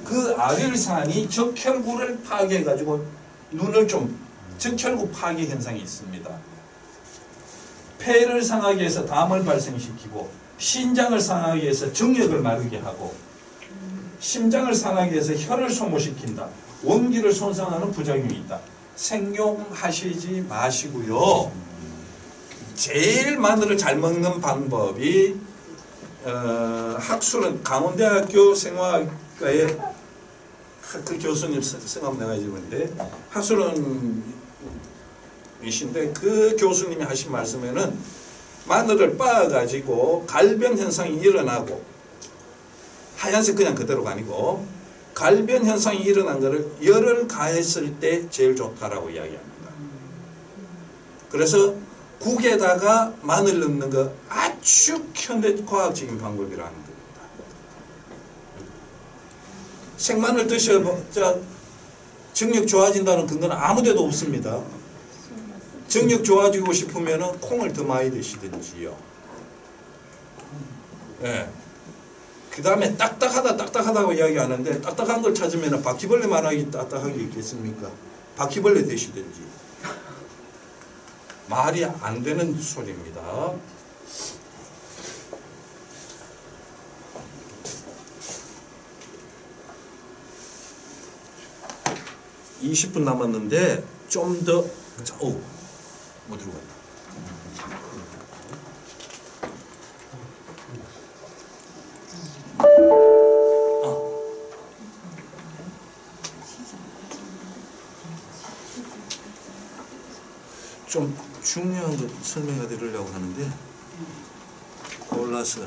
그 아릴산이 적혈구를 파괴해가지고 눈을 좀 적혈구 파괴 현상이 있습니다. 폐를 상하게 해서 담을 발생시키고 신장을 상하게 해서 정력을 마르게 하고 심장을 상하게 해서 혈을 소모시킨다. 원기를 손상하는 부작용이 있다. 생용하시지 마시고요. 제일 마늘을 잘 먹는 방법이 학술은 강원대학교 생화학과의 그 교수님 성함 내가 잊었는데 학술은이신데 그 교수님이 하신 말씀에는 마늘을 빻아가지고 갈변 현상이 일어나고 하얀색 그냥 그대로가 아니고 갈변 현상이 일어난 것을 열을 가했을 때 제일 좋다라고 이야기합니다. 그래서 국에다가 마늘 넣는 거 아주 현대 과학적인 방법이라는 겁니다. 생마늘 드셔보자 정력 좋아진다는 근거는 아무데도 없습니다. 정력 좋아지고 싶으면 콩을 더 많이 드시든지요. 예. 그 다음에 딱딱하다고 이야기하는데 딱딱한 걸 찾으면 바퀴벌레만하게 딱딱하게 있겠습니까? 바퀴벌레 드시든지. 말이 안 되는 소리입니다. (20분) 남았는데 좀 더 못 들고 갔다. 좀 중요한 거 설명해 드리려고 하는데 골라서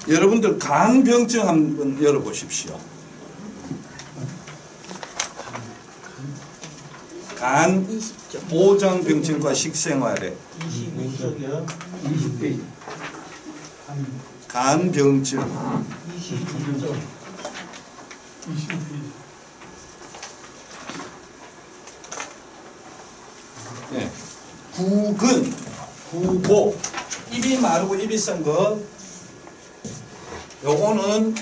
여러분들 간병증 한번 열어보십시오. 간 오장병증과 식생활에 25쪽이요. 20페이지. 간병증 22쪽. 네. 구근, 구고, 입이 마르고 입이 쓴 거 요거는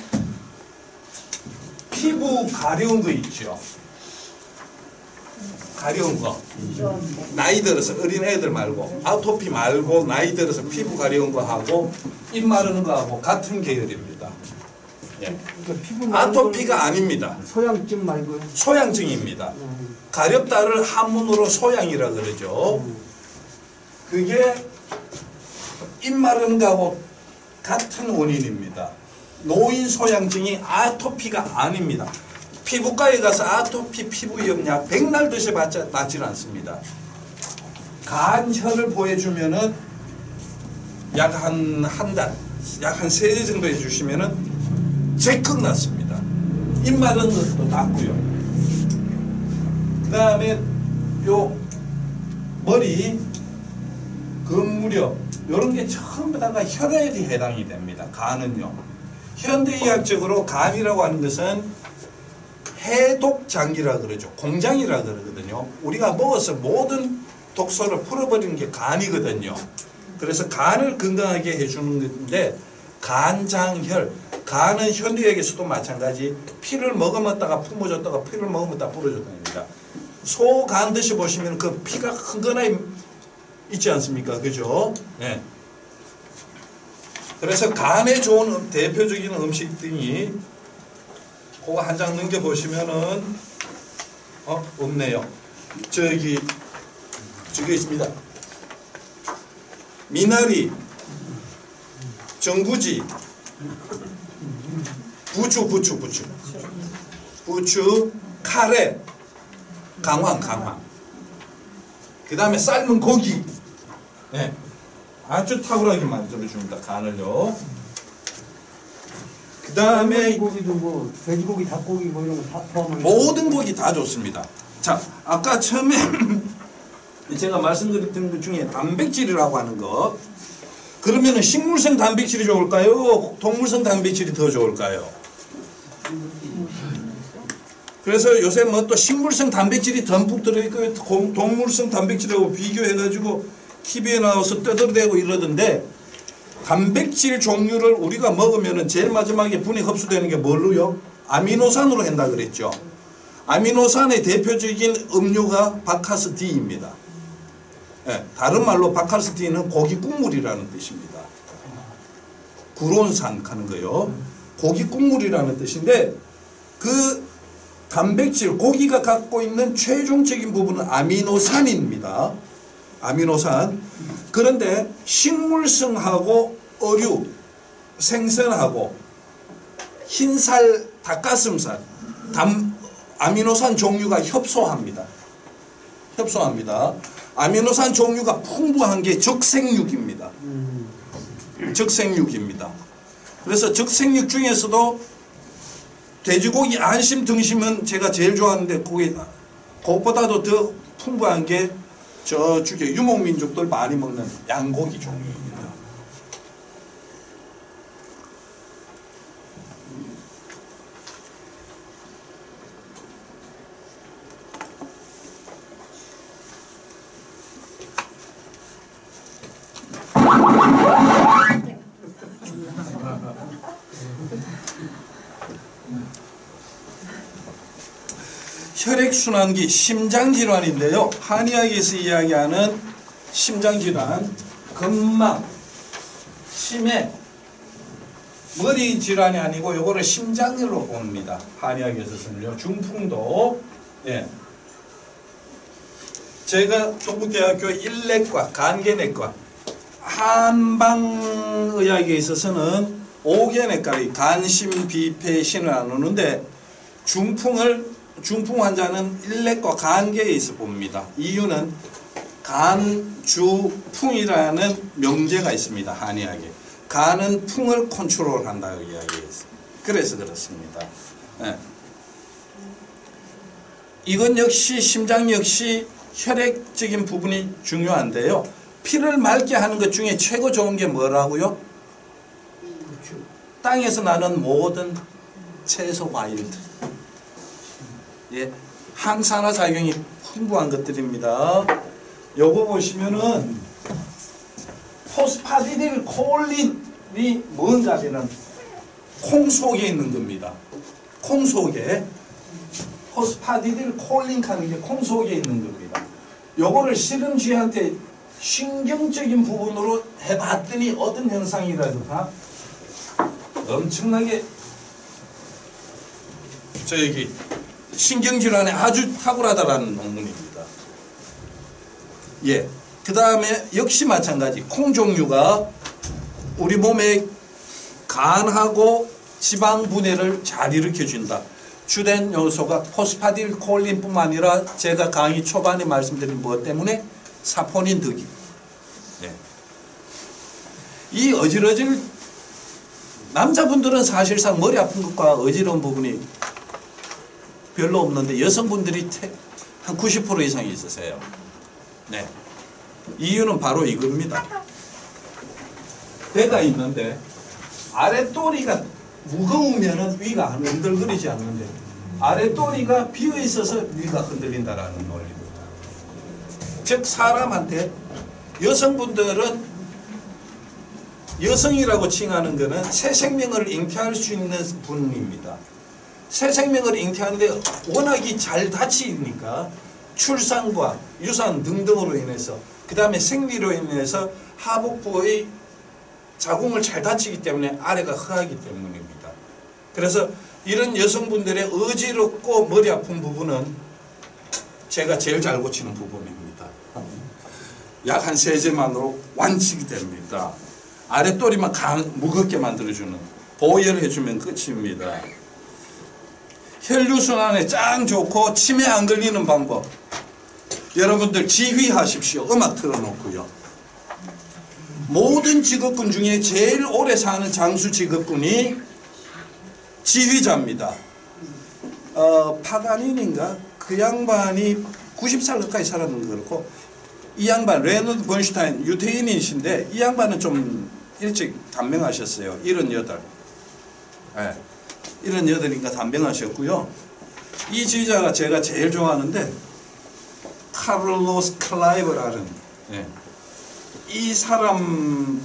피부 가려운 거 있죠. 가려운 거. 나이 들어서 어린 애들 말고 아토피 말고 나이 들어서 피부 가려운 거 하고 입 마르는 거 하고 같은 계열입니다. 예. 그러니까 피부 아토피가 아닙니다. 소양증 말고요. 소양증입니다. 가렵다를 한문으로 소양이라 그러죠. 그게 입 마르는 거하고 같은 원인입니다. 노인 소양증이 아토피가 아닙니다. 피부과에 가서 아토피 피부염약 백날 드셔봤자 낫질 않습니다. 간혈을 보여주면은 약 한 달, 약 한 3대 정도 해주시면은 제컥 낫습니다. 입 마른 것도 낫고요. 그 다음에 요 머리, 근무력 이런 게 전부 다가 혈액에 해당이 됩니다. 간은요. 현대의학적으로 간이라고 하는 것은 해독장기라 그러죠. 공장이라 그러거든요. 우리가 먹어서 모든 독소를 풀어버리는 게 간이거든요. 그래서 간을 건강하게 해주는 건데 간장혈, 간은 현대의학에서도 마찬가지 피를 머금었다가 품어줬다가 피를 머금었다가 불어줬답니다. 소간 드셔보시면 그 피가 흥건하게 있지 않습니까? 그죠? 네. 그래서 간에 좋은 대표적인 음식들이 그거 한 장 넘겨보시면은 없네요. 저기 있습니다. 미나리, 정구지, 부추, 카레, 강황. 그 다음에 삶은 고기. 네. 아주 탁월하게 만들어줍니다. 간을요. 그 다음에 고기도 뭐 돼지고기, 닭고기 뭐 이런 거 다 포함을 모든 고기 다 좋습니다. 자, 아까 처음에 제가 말씀드린 것 중에 단백질이라고 하는 거. 그러면은 식물성 단백질이 좋을까요? 동물성 단백질이 더 좋을까요? 그래서 요새 뭐 또 식물성 단백질이 듬뿍 들어있고 동물성 단백질하고 비교해가지고 TV에 나와서 떠들어대고 이러던데, 단백질 종류를 우리가 먹으면은 제일 마지막에 분이 흡수되는 게 뭘로요? 아미노산으로 한다 그랬죠. 아미노산의 대표적인 음료가 바카스 D입니다. 예, 다른 말로 바카스 D는 고기 국물이라는 뜻입니다. 구론산 하는 거요. 고기 국물이라는 뜻인데, 그 단백질, 고기가 갖고 있는 최종적인 부분은 아미노산입니다. 아미노산. 그런데 식물성하고 어류, 생선하고 흰살, 닭가슴살, 아미노산 종류가 협소합니다. 협소합니다. 아미노산 종류가 풍부한 게 적생육입니다. 적생육입니다. 그래서 적생육 중에서도 돼지고기 안심 등심은 제가 제일 좋아하는데, 그것보다도 더 풍부한 게 저쪽에 유목민족들 많이 먹는 양고기 종류입니다. 혈액순환기 심장질환인데요. 한의학에서 이야기하는 심장질환, 근막, 치매, 머리 질환이 아니고 요거를 심장으로 봅니다. 한의학에서는요. 중풍도. 예. 제가 동국대학교 일내과, 간개내과, 한방의학에 있어서는 5개내과의 간심비폐신을 나누는데, 중풍 환자는 일내과 간계에서 봅니다. 이유는 간주풍이라는 명제가 있습니다. 한의학에. 간은 풍을 컨트롤한다고 이야기했어요. 그래서 그렇습니다. 네. 이건 역시 심장 역시 혈액적인 부분이 중요한데요. 피를 맑게 하는 것 중에 최고 좋은 게 뭐라고요? 땅에서 나는 모든 채소 과일들. 예, 항산화 작용이 풍부한 것들입니다. 요거 보시면은 포스파디딜 콜린이 뭔가는 콩 속에 있는 겁니다. 콩 속에 포스파디딜 콜린 하는 게 콩 속에 있는 겁니다. 요거를 실험쥐한테 신경적인 부분으로 해봤더니 어떤 현상이라든가 엄청나게 저기 신경질환에 아주 탁월하다라는 논문입니다. 예. 그 다음에 역시 마찬가지 콩 종류가 우리 몸의 간하고 지방 분해를 잘 일으켜준다. 주된 요소가 포스파딜콜린뿐만 아니라 제가 강의 초반에 말씀드린 것 때문에 사포닌 득이. 예. 이 어질어질 남자분들은 사실상 머리 아픈 것과 어지러운 부분이 별로 없는데 여성분들이 한 90% 이상이 있으세요. 네. 이유는 바로 이겁니다. 배가 있는데 아랫도리가 무거우면 위가 흔들거리지 않는데 아랫도리가 비어 있어서 위가 흔들린다라는 논리입니다. 즉 사람한테 여성분들은 여성이라고 칭하는 것은 새 생명을 잉태할 수 있는 분입니다. 새 생명을 잉태하는데 워낙이 잘 다치니까 출산과 유산 등등으로 인해서 그 다음에 생리로 인해서 하복부의 자궁을 잘 다치기 때문에 아래가 허하기 때문입니다. 그래서 이런 여성분들의 어지럽고 머리 아픈 부분은 제가 제일 잘 고치는 부분입니다. 약 한 3제만으로 완치가 됩니다. 아랫도리만 무겁게 만들어주는 보혈을 해주면 끝입니다. 혈류순환에 짱 좋고 치매 안 걸리는 방법 여러분들 지휘하십시오. 음악 틀어놓고요. 모든 직업군 중에 제일 오래 사는 장수 직업군이 지휘자입니다. 파가닌인가? 그 양반이 90살 가까이 살았는 거 그렇고 이 양반 레너드 번슈타인 유태인이신데 이 양반은 좀 일찍 단명하셨어요. 78. 예. 78인가 단명하셨고요. 이 지휘자가 제가 제일 좋아하는데 카를로스 클라이버라는 이 사람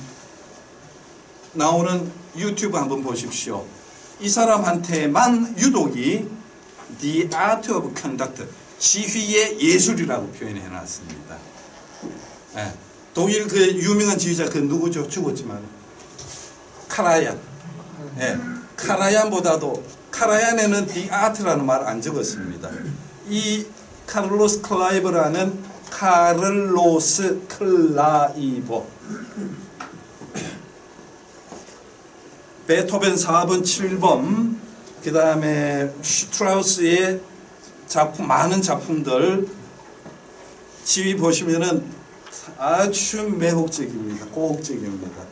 나오는 유튜브 한번 보십시오. 이 사람한테만 유독이 The Art of Conduct, 지휘의 예술이라고 표현해 놨습니다. 예. 독일 그 유명한 지휘자 그 누구죠? 죽었지만 카라얀. 예. 카라얀보다도 카라얀에는 The Art라는 말 안 적었습니다. 이 카를로스 클라이버라는 카를로스 클라이버 베토벤 4번 7번 그 다음에 슈트라우스의 작품 많은 작품들 지휘 보시면은 아주 매혹적입니다. 고혹적입니다.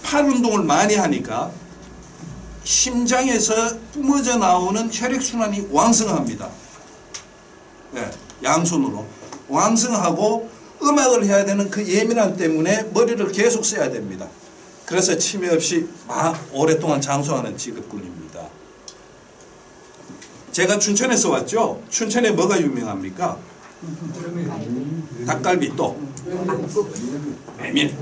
팔 운동을 많이 하니까 심장에서 뿜어져 나오는 혈액순환이 왕성합니다. 네, 양손으로 왕성하고 음악을 해야 되는 그 예민함 때문에 머리를 계속 써야 됩니다. 그래서 치매 없이 오랫동안 장수하는 직업군입니다. 제가 춘천에서 왔죠. 춘천에 뭐가 유명합니까? 닭갈비 또 메밀.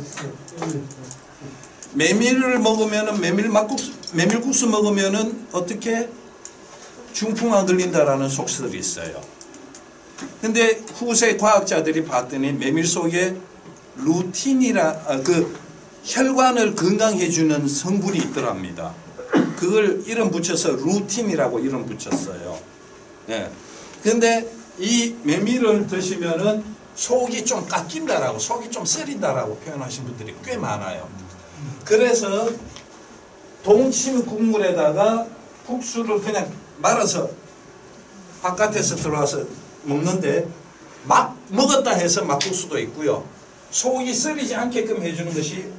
메밀을 먹으면은 메밀국수 먹으면은 어떻게 중풍만 걸린다라는 속설이 있어요. 근데 후세 과학자들이 봤더니 메밀 속에 루틴이라 그 혈관을 건강해주는 성분이 있더랍니다. 그걸 이름 붙여서 루틴이라고 이름 붙였어요. 네. 근데 이 메밀을 드시면은 속이 좀 깎인다라고, 속이 좀 쓰린다라고 표현하신 분들이 꽤 많아요. 그래서 동치미 국물에다가 국수를 그냥 말아서 바깥에서 들어와서 먹는데 막 먹었다 해서 막국수도 있고요. 속이 쓰리지 않게끔 해주는 것이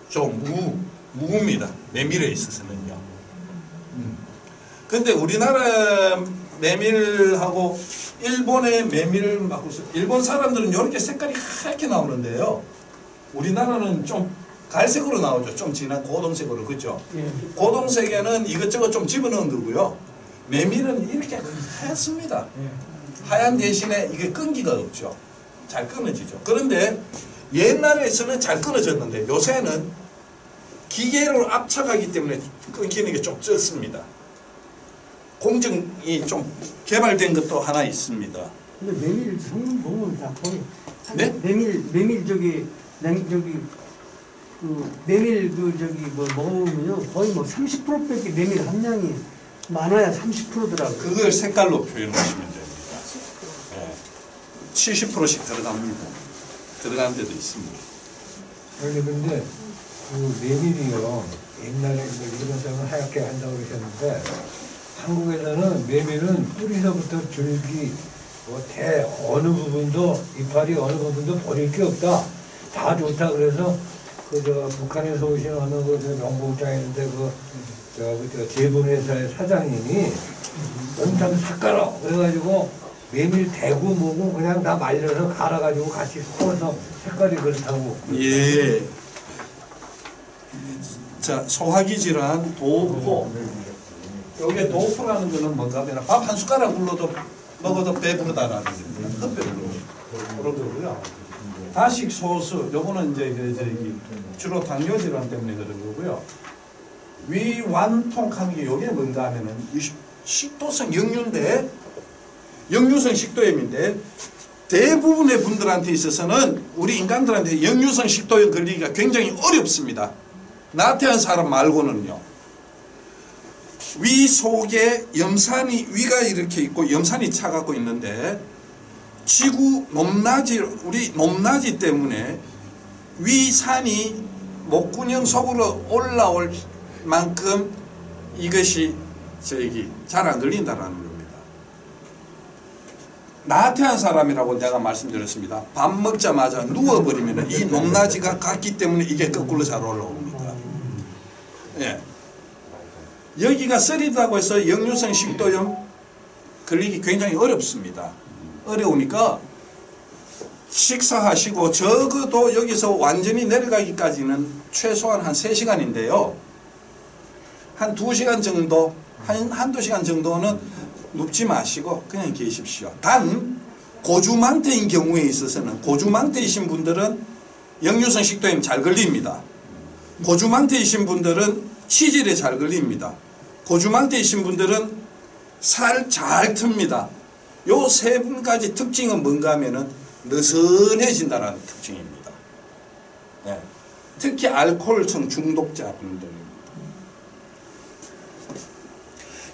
좀 무입니다. 메밀에 있어서는요. 근데 우리나라 메밀하고 일본의 메밀 막국수, 일본 사람들은 이렇게 색깔이 하얗게 나오는데요. 우리나라는 좀 갈색으로 나오죠. 좀 진한 고동색으로, 그죠? 예. 고동색에는 이것저것 좀 집어넣은 거고요. 메밀은 이렇게 하얗습니다. 하얀 대신에 이게 끈기가 없죠. 잘 끊어지죠. 그런데 옛날에서는 잘 끊어졌는데 요새는 기계로 압착하기 때문에 끊기는 게 좀 적습니다. 공정이 좀 개발된 것도 하나 있습니다. 근데 메밀 먹으면 다 거의 네? 메밀 저기 그 메밀 그 저기 뭐 먹으면요 거의 뭐 30%밖에 메밀 함량이 많아야 30%더라고요. 그걸 색깔로 표현하시면 됩니다. 네. 70%씩 들어갑니다. 들어가는 데도 있습니다. 근데 그 메밀이요 옛날에 일본 사람은 하얗게 한다고 그러셨는데 한국에서는 메밀은 뿌리서부터 줄기 대 어느 부분도 이파리 어느 부분도 버릴 게 없다. 다 좋다. 그래서 그 북한에서 오신 어느 그 명복장인데 그 제분회사의 사장님이 온탕 삭가라 그래가지고 메밀 대고 뭐고 그냥 다 말려서 갈아가지고 같이 섞어서 색깔이 그렇다고. 예. 자, 소화기 질환 도포. 요게 도포라는 거는 뭔가 하면 밥 한 숟가락 먹어도 배부르다라는 겁니다. 그러고요. 다식 소수, 요거는 이제 주로 당뇨 질환 때문에 그런 거고요. 위완통 감기, 요게 뭔가 하면은 식도성 역류인데, 역류성 식도염인데, 대부분의 분들한테 있어서는 우리 인간들한테 역류성 식도염 걸리기가 굉장히 어렵습니다. 나태한 사람 말고는요. 위 속에 염산이, 위가 이렇게 있고 염산이 차갖고 있는데 지구 높낮이, 우리 높낮이 때문에 위산이 목구녕 속으로 올라올 만큼 이것이 잘 안 걸린다라는 겁니다. 나태한 사람이라고 내가 말씀드렸습니다. 밥 먹자마자 누워버리면 이 높낮이가 같기 때문에 이게 거꾸로 잘 올라옵니다. 예. 여기가 쓰리다고 해서 역류성 식도염 걸리기 굉장히 어렵습니다. 어려우니까 식사하시고 적어도 여기서 완전히 내려가기까지는 최소한 한 3시간인데요. 한 2시간 정도, 한두 시간 정도는 눕지 마시고 그냥 계십시오. 단 고주망태인 경우에 있어서는, 고주망태이신 분들은 역류성 식도염 잘 걸립니다. 고주망태이신 분들은 치질에 잘 걸립니다. 고주망태이신 분들은 살 잘 틉니다. 요 3가지 특징은 뭔가 하면은 느슨해진다는 특징입니다. 네. 특히 알코올성 중독자분들입니다.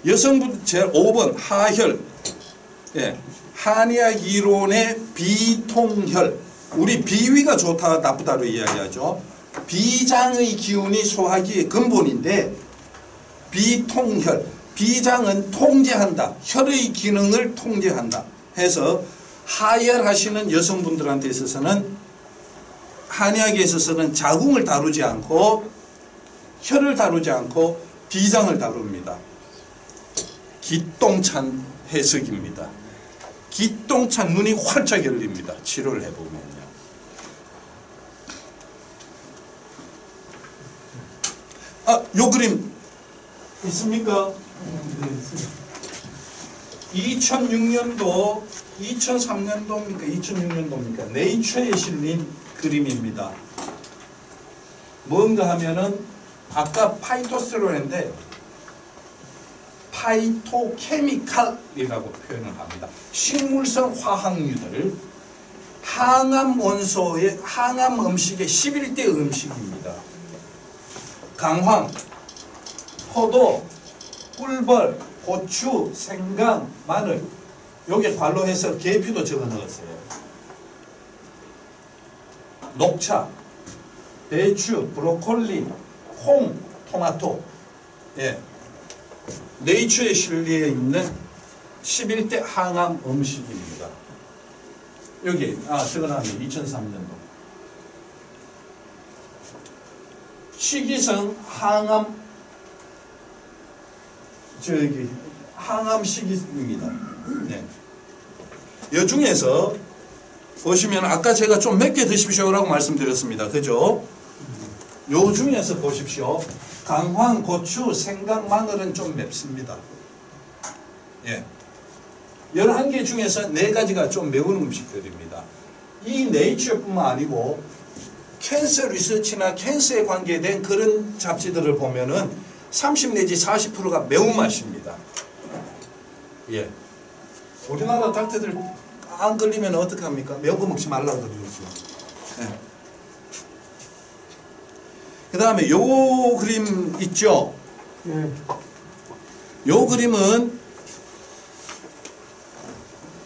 여성분 제5번 하혈. 예. 한의학 이론의 비통혈. 우리 비위가 좋다 나쁘다로 이야기하죠. 비장의 기운이 소화기의 근본인데 비통혈. 비장은 통제한다. 혈의 기능을 통제한다. 해서 하혈하시는 여성분들한테 있어서는, 한의학에 있어서는 자궁을 다루지 않고 혈을 다루지 않고 비장을 다룹니다. 기똥찬 해석입니다. 기똥찬, 눈이 활짝 열립니다. 치료를 해보면요. 요 그림 있습니까? 2006년도, 2003년도입니까? 2006년도입니까? 네이처에 실린 그림입니다. 뭔가 하면은 아까 파이토스테론인데 파이토케미칼이라고 표현을 합니다. 식물성 화학류들, 항암 원소의, 항암 음식의 11대 음식입니다. 강황, 포도, 꿀벌, 고추, 생강, 마늘, 요게 발로 해서 계피도 적어 넣었어요. 녹차, 배추, 브로콜리, 콩, 토마토. 예. 네이처에 실려 있는 11대 항암 음식입니다. 여기 적어놨네요. 2003년도. 식이성 항암, 항암 식이입니다. 네. 여 중에서 보시면 아까 제가 좀 맵게 드십시오라고 말씀드렸습니다. 그죠? 요 중에서 보십시오. 강황, 고추, 생강, 마늘은 좀 맵습니다. 예. 11개 중에서 4가지가 좀 매운 음식들입니다. 이 네이처뿐만 아니고 캔서 리서치나 캔서에 관계된 그런 잡지들을 보면은 30 내지 40%가 매운맛입니다. 예. 우리나라 닥터들 안 걸리면 어떡합니까? 매운 거 먹지 말라고 그러죠. 예. 그 다음에 요 그림 있죠? 요 그림은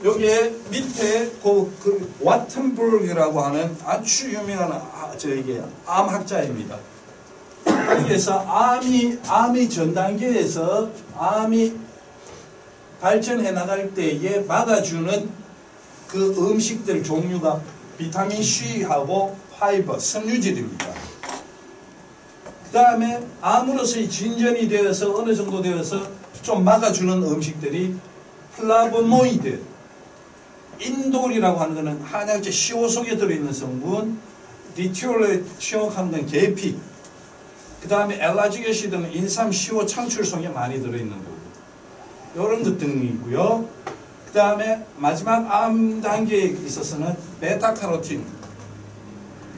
여기에 밑에 그 와튼버그라고 하는 아주 유명한 암학자입니다. 여기에서 암이 전 단계에서 암이 발전해 나갈 때에 막아주는 그 음식들 종류가 비타민 C하고 파이버, 섬유질입니다. 그 다음에 암으로서의 진전이 되어서 어느 정도 되어서 좀 막아주는 음식들이 플라보노이드, 인돌이라고 하는 것은 한약재 CO 속에 들어있는 성분, 디티올레 취약하는 건 계피, 그 다음에 엘라지게시드는 인삼 CO 창출 속에 많이 들어있는 거고, 이런 것 등이고요. 그 다음에 마지막 암 단계에 있어서는 베타카로틴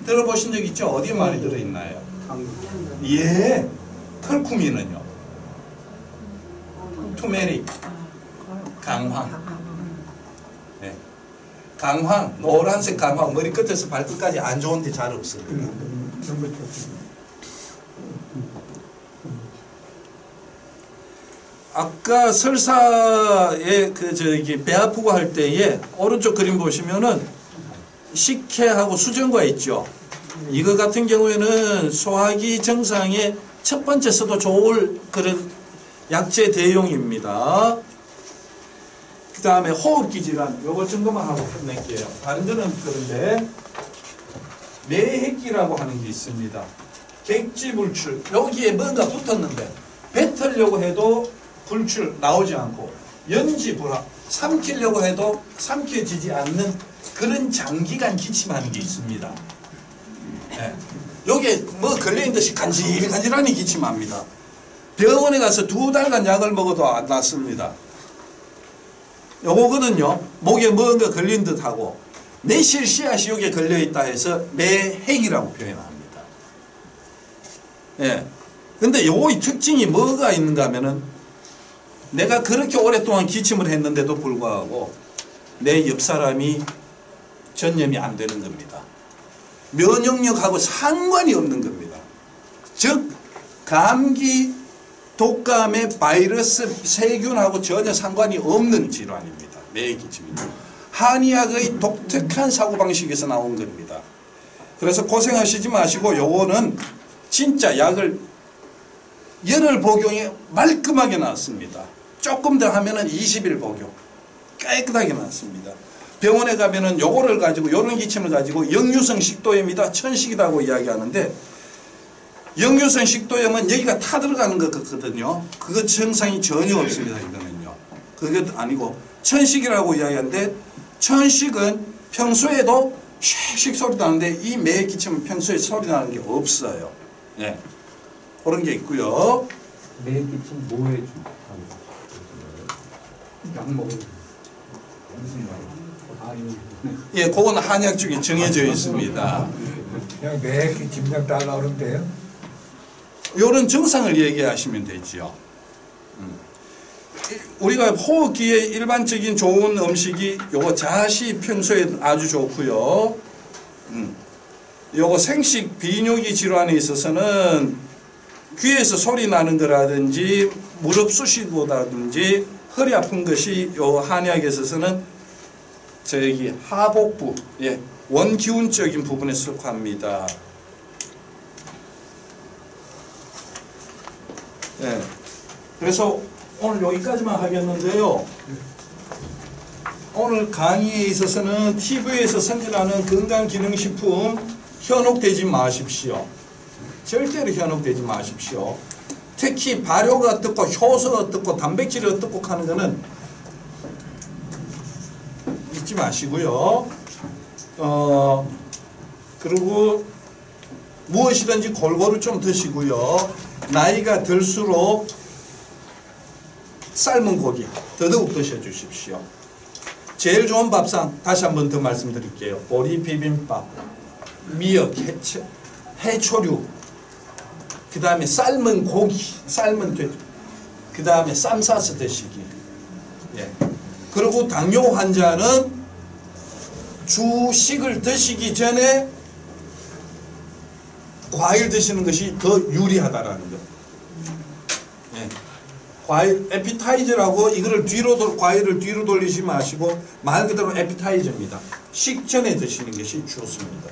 들어보신 적 있죠? 어디에 많이 들어있나요? 예, 컬쿠민은요. 투메릭, 강황. 네. 강황, 노란색 강황, 머리 끝에서 발끝까지 안 좋은데 잘 없어요. 아까 설사에 배 아프고 할 때에 오른쪽 그림 보시면은 식혜하고 수정과 있죠. 이거 같은 경우에는 소화기 정상에 첫 번째 써도 좋을 그런 약재 대용입니다. 그 다음에 호흡기 질환, 요거 정도만 하고 끝낼게요. 다른 거는 그런데 매핵기라고 하는 게 있습니다. 객지불출, 여기에 뭔가 붙었는데 뱉으려고 해도 불출 나오지 않고, 연지불합, 삼키려고 해도 삼켜지지 않는 그런 장기간 기침하는 게 있습니다. 예. 요게 뭐 걸려있는 듯이 간질간질하니 기침합니다. 병원에 가서 2달간 약을 먹어도 안 낫습니다. 요거거든요. 목에 뭔가 걸린 듯하고 매실 씨앗이 여기에 걸려있다 해서 매핵이라고 표현합니다. 예. 근데 요의 특징이 뭐가 있는가 하면은 내가 그렇게 오랫동안 기침을 했는데도 불구하고 내 옆사람이 전염이 안 되는 겁니다. 면역력하고 상관이 없는 겁니다. 즉 감기, 독감의 바이러스, 세균하고 전혀 상관이 없는 질환입니다. 뇌기침입니다. 한의학의 독특한 사고방식에서 나온 겁니다. 그래서 고생하시지 마시고 요거는 진짜 약을 열흘 복용이 말끔하게 나왔습니다. 조금 더 하면은 20일 복용 깨끗하게 나왔습니다. 병원에 가면은 요거를 가지고 요런 기침을 가지고 역류성 식도염이다 천식이라고 이야기하는데 역류성 식도염은 여기가 타 들어가는 것 같거든요. 그거 증상이 전혀 없습니다. 이거는요. 그게 아니고 천식이라고 이야기하는데 천식은 평소에도 씩씩 소리 나는데 이 매 기침은 평소에 소리 나는 게 없어요. 예. 그런 게 있고요. 매 기침 뭐해 주? 약 먹어. 무슨 말? 예, 그건 한약 중에 정해져 있습니다. 그냥 매일 짐작 달라 그러는데요. 이런 증상을 얘기하시면 되지요. 우리가 호흡기에 일반적인 좋은 음식이 요거 잣이 평소에 아주 좋고요. 요거 생식 비뇨기 질환에 있어서는 귀에서 소리 나는 거라든지 무릎 쑤시고라든지 허리 아픈 것이 요 한의학에 있어서는 저기 하복부, 예, 원기운적인 부분에 속합니다. 예. 그래서 오늘 여기까지만 하겠는데요. 오늘 강의에 있어서는 TV에서 선전하는 건강기능식품 현혹되지 마십시오. 절대로 현혹되지 마십시오. 특히 발효가 어떻고 효소가 어떻고 단백질이 어떻고 하는 거는 잊지 마시고요. 그리고 무엇이든지 골고루 좀 드시고요. 나이가 들수록 삶은 고기 더더욱 드셔주십시오. 제일 좋은 밥상 다시 한 번 더 말씀드릴게요. 보리 비빔밥, 미역, 해초류, 그 다음에 삶은 고기, 삶은 돼지, 그 다음에 쌈 싸서 드시기. 예. 그리고 당뇨 환자는 주식을 드시기 전에 과일 드시는 것이 더 유리하다라는 거. 예. 과일 에피타이저라고 이거를 과일을 뒤로 돌리지 마시고 말 그대로 에피타이저입니다. 식전에 드시는 것이 좋습니다.